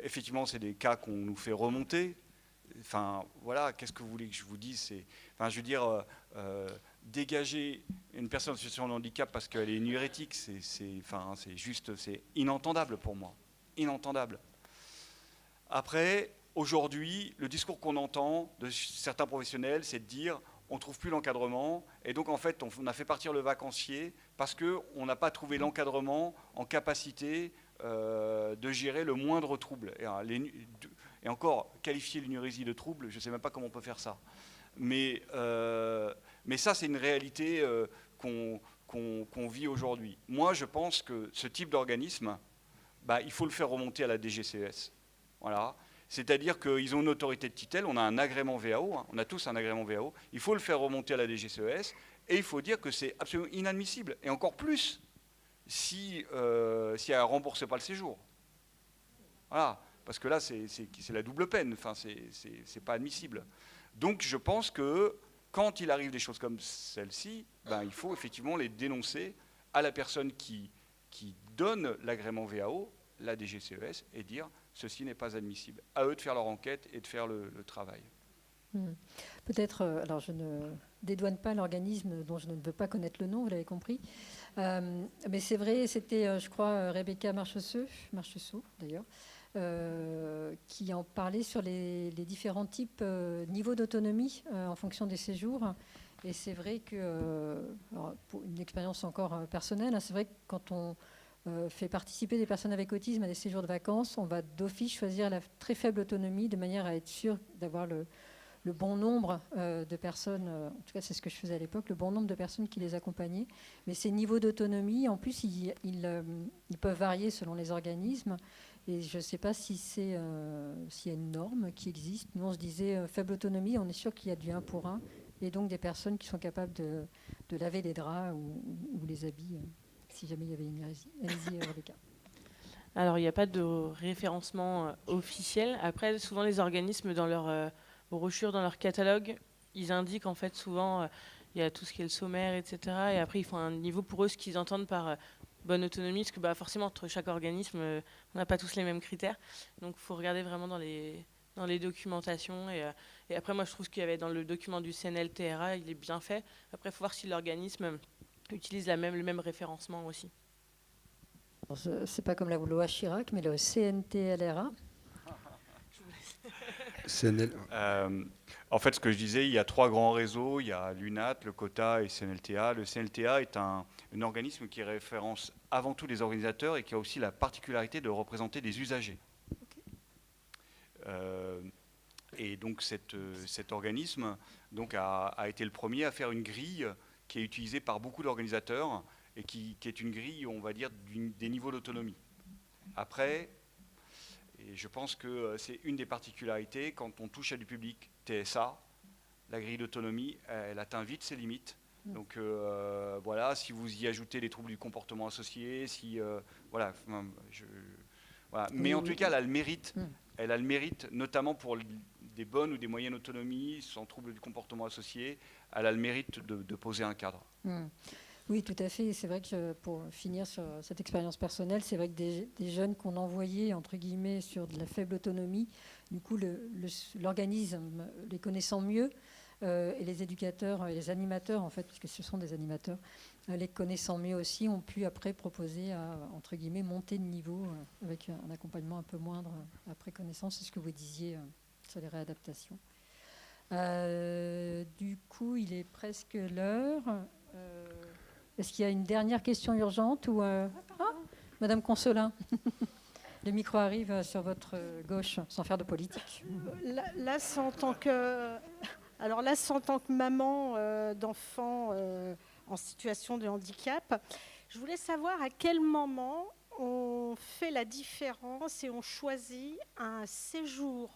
effectivement, c'est des cas qu'on nous fait remonter. Enfin, voilà, qu'est-ce que vous voulez que je vous dise? Enfin, je veux dire, dégager une personne en situation de handicap parce qu'elle est énurétique, c'est inentendable pour moi. Inentendable. Après, aujourd'hui, le discours qu'on entend de certains professionnels, c'est de dire on ne trouve plus l'encadrement, et donc en fait on a fait partir le vacancier parce qu'on n'a pas trouvé l'encadrement en capacité de gérer le moindre trouble. Et encore, qualifier l'énurésie de trouble, je ne sais même pas comment on peut faire ça. Mais ça, c'est une réalité qu'on vit aujourd'hui. Moi, je pense que ce type d'organisme, il faut le faire remonter à la DGCES. Voilà. C'est-à-dire qu'ils ont une autorité de tutelle, on a un agrément VAO, hein, on a tous un agrément VAO, il faut le faire remonter à la DGCES, et il faut dire que c'est absolument inadmissible, et encore plus si elle ne rembourse pas le séjour. Voilà, parce que là, c'est la double peine, enfin, c'est pas admissible. Donc je pense que quand il arrive des choses comme celle-ci, il faut effectivement les dénoncer à la personne qui donne l'agrément VAO, la DGCES, et dire ceci n'est pas admissible. À eux de faire leur enquête et de faire le travail. Peut-être, alors je ne dédouane pas l'organisme dont je ne veux pas connaître le nom, vous l'avez compris. Mais c'est vrai, c'était, je crois, Rebecca Marchessault, d'ailleurs, qui en parlait sur les différents types, niveaux d'autonomie en fonction des séjours. Et c'est vrai que, pour une expérience encore personnelle, c'est vrai que quand on fait participer des personnes avec autisme à des séjours de vacances, on va d'office choisir la très faible autonomie de manière à être sûr d'avoir le bon nombre de personnes, en tout cas c'est ce que je faisais à l'époque, le bon nombre de personnes qui les accompagnaient. Mais ces niveaux d'autonomie, en plus, ils peuvent varier selon les organismes. Et je ne sais pas s'il y a une norme qui existe. Nous, on se disait faible autonomie, on est sûr qu'il y a du 1 pour 1. Et donc des personnes qui sont capables de laver les draps ou les habits, si jamais il y avait une hérésie. Allez-y, Rebecca. Alors, il n'y a pas de référencement officiel. Après, souvent, les organismes, dans leur brochures, dans leur catalogue, ils indiquent en fait souvent il y a tout ce qui est le sommaire, etc. Et après ils font un niveau pour eux ce qu'ils entendent par bonne autonomie, parce que forcément entre chaque organisme on n'a pas tous les mêmes critères, donc il faut regarder vraiment dans les documentations et après moi je trouve ce qu'il y avait dans le document du CNLTRA, il est bien fait. Après il faut voir si l'organisme utilise le même référencement aussi. C'est pas comme la loi Chirac, mais le CNTLRA. En fait, ce que je disais, il y a 3 grands réseaux. Il y a l'UNAT, le COTA et le CNLTA. Le CNLTA est un organisme qui référence avant tout les organisateurs et qui a aussi la particularité de représenter des usagers. Et donc cet organisme a été le premier à faire une grille qui est utilisée par beaucoup d'organisateurs et qui est une grille, on va dire, des niveaux d'autonomie. Après, et je pense que c'est une des particularités, quand on touche à du public TSA, la grille d'autonomie, elle atteint vite ses limites. Donc voilà, si vous y ajoutez les troubles du comportement associé, voilà. Mais en tout cas, elle a le mérite. Elle a le mérite, notamment pour des bonnes ou des moyennes autonomies, sans troubles du comportement associé, elle a le mérite de poser un cadre. Oui, tout à fait. C'est vrai que pour finir sur cette expérience personnelle, c'est vrai que des jeunes qu'on envoyait, entre guillemets, sur de la faible autonomie, du coup, l'organisme, les connaissant mieux, et les éducateurs et les animateurs, en fait, puisque ce sont des animateurs, les connaissant mieux aussi, ont pu après proposer à, entre guillemets, monter de niveau avec un accompagnement un peu moindre après connaissance. C'est ce que vous disiez sur les réadaptations. Du coup, il est presque l'heure. Est-ce qu'il y a une dernière question urgente ou Madame Consolin? Le micro arrive sur votre gauche, sans faire de politique. Là, c'est en tant que... Alors là, c'est en tant que maman d'enfants en situation de handicap. Je voulais savoir à quel moment on fait la différence et on choisit un séjour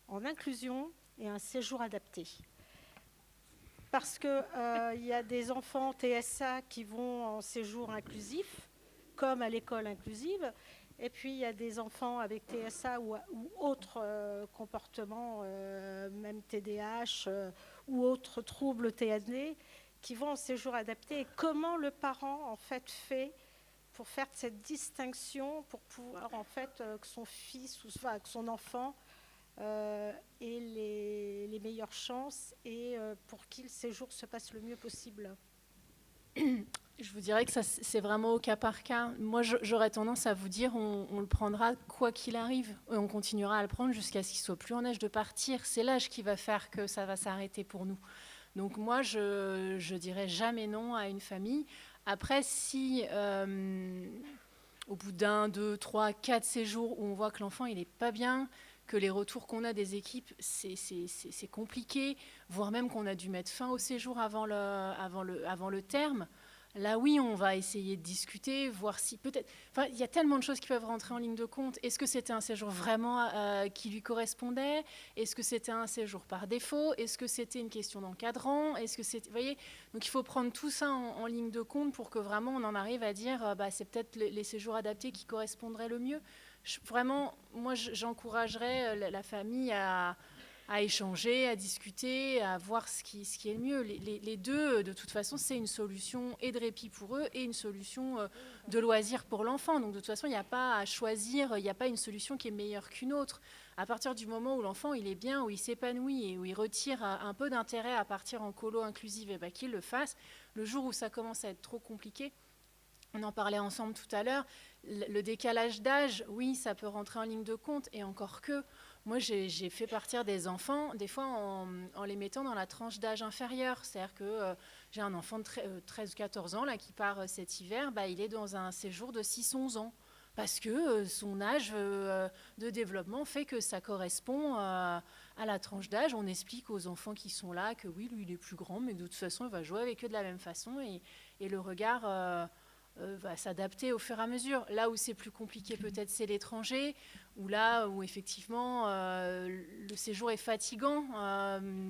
en inclusion et un séjour adapté. Parce qu'il y a des enfants TSA qui vont en séjour inclusif, comme à l'école inclusive, et puis il y a des enfants avec TSA ou autres comportements, même TDAH ou autres troubles TND, qui vont en séjour adapté. Et comment le parent en fait fait pour faire cette distinction, pour pouvoir en fait que son fils ou que son enfant ait les meilleures chances et pour qu'il séjour se passe le mieux possible. Je vous dirais que ça, c'est vraiment au cas par cas. Moi, j'aurais tendance à vous dire, on le prendra quoi qu'il arrive. Et on continuera à le prendre jusqu'à ce qu'il soit plus en âge de partir. C'est l'âge qui va faire que ça va s'arrêter pour nous. Donc moi, je dirais jamais non à une famille. Après, si au bout d'1, 2, 3, 4 séjours où on voit que l'enfant il n'est pas bien, que les retours qu'on a des équipes, c'est compliqué, voire même qu'on a dû mettre fin au séjour avant le terme, là oui, on va essayer de discuter, voir si peut-être... Enfin, il y a tellement de choses qui peuvent rentrer en ligne de compte. Est-ce que c'était un séjour vraiment qui lui correspondait? Est-ce que c'était un séjour par défaut? Est-ce que c'était une question d'encadrant? Est-ce que c'était... Vous voyez, donc il faut prendre tout ça en ligne de compte pour que vraiment on en arrive à dire c'est peut-être les séjours adaptés qui correspondraient le mieux. Vraiment, moi, j'encouragerais la famille à échanger, à discuter, à voir ce qui est le mieux. Les deux, de toute façon, c'est une solution et de répit pour eux et une solution de loisir pour l'enfant. Donc, de toute façon, il n'y a pas à choisir, il n'y a pas une solution qui est meilleure qu'une autre. À partir du moment où l'enfant, il est bien, où il s'épanouit et où il retire un peu d'intérêt à partir en colo inclusive, et qu'il le fasse. Le jour où ça commence à être trop compliqué, on en parlait ensemble tout à l'heure, le décalage d'âge, oui, ça peut rentrer en ligne de compte, et encore que, moi j'ai fait partir des enfants, des fois en les mettant dans la tranche d'âge inférieure, c'est-à-dire que j'ai un enfant de 13-14 ans là, qui part cet hiver, il est dans un séjour de 6-11 ans, parce que son âge de développement fait que ça correspond à la tranche d'âge. On explique aux enfants qui sont là que oui, lui il est plus grand, mais de toute façon il va jouer avec eux de la même façon, et le regard... va s'adapter au fur et à mesure. Là où c'est plus compliqué peut-être c'est l'étranger, ou là où effectivement le séjour est fatigant,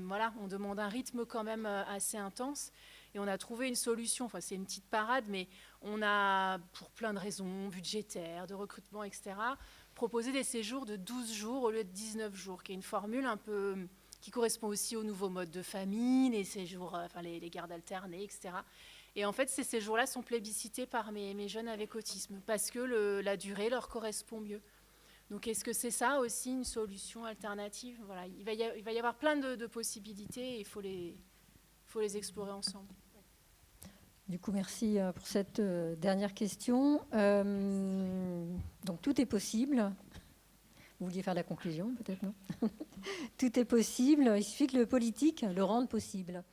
voilà, on demande un rythme quand même assez intense, et on a trouvé une solution, enfin c'est une petite parade, mais on a, pour plein de raisons budgétaires, de recrutement, etc., proposé des séjours de 12 jours au lieu de 19 jours, qui est une formule un peu... qui correspond aussi au nouveau mode de famille, les séjours, enfin les gardes alternées, etc., Et en fait, ces séjours-là sont plébiscités par mes jeunes avec autisme parce que la durée leur correspond mieux. Donc, est-ce que c'est ça aussi une solution alternative? Voilà, il va y avoir plein de possibilités et il faut les explorer ensemble. Du coup, merci pour cette dernière question. Donc, tout est possible. Vous vouliez faire la conclusion, peut-être, non? Tout est possible. Il suffit que le politique le rende possible.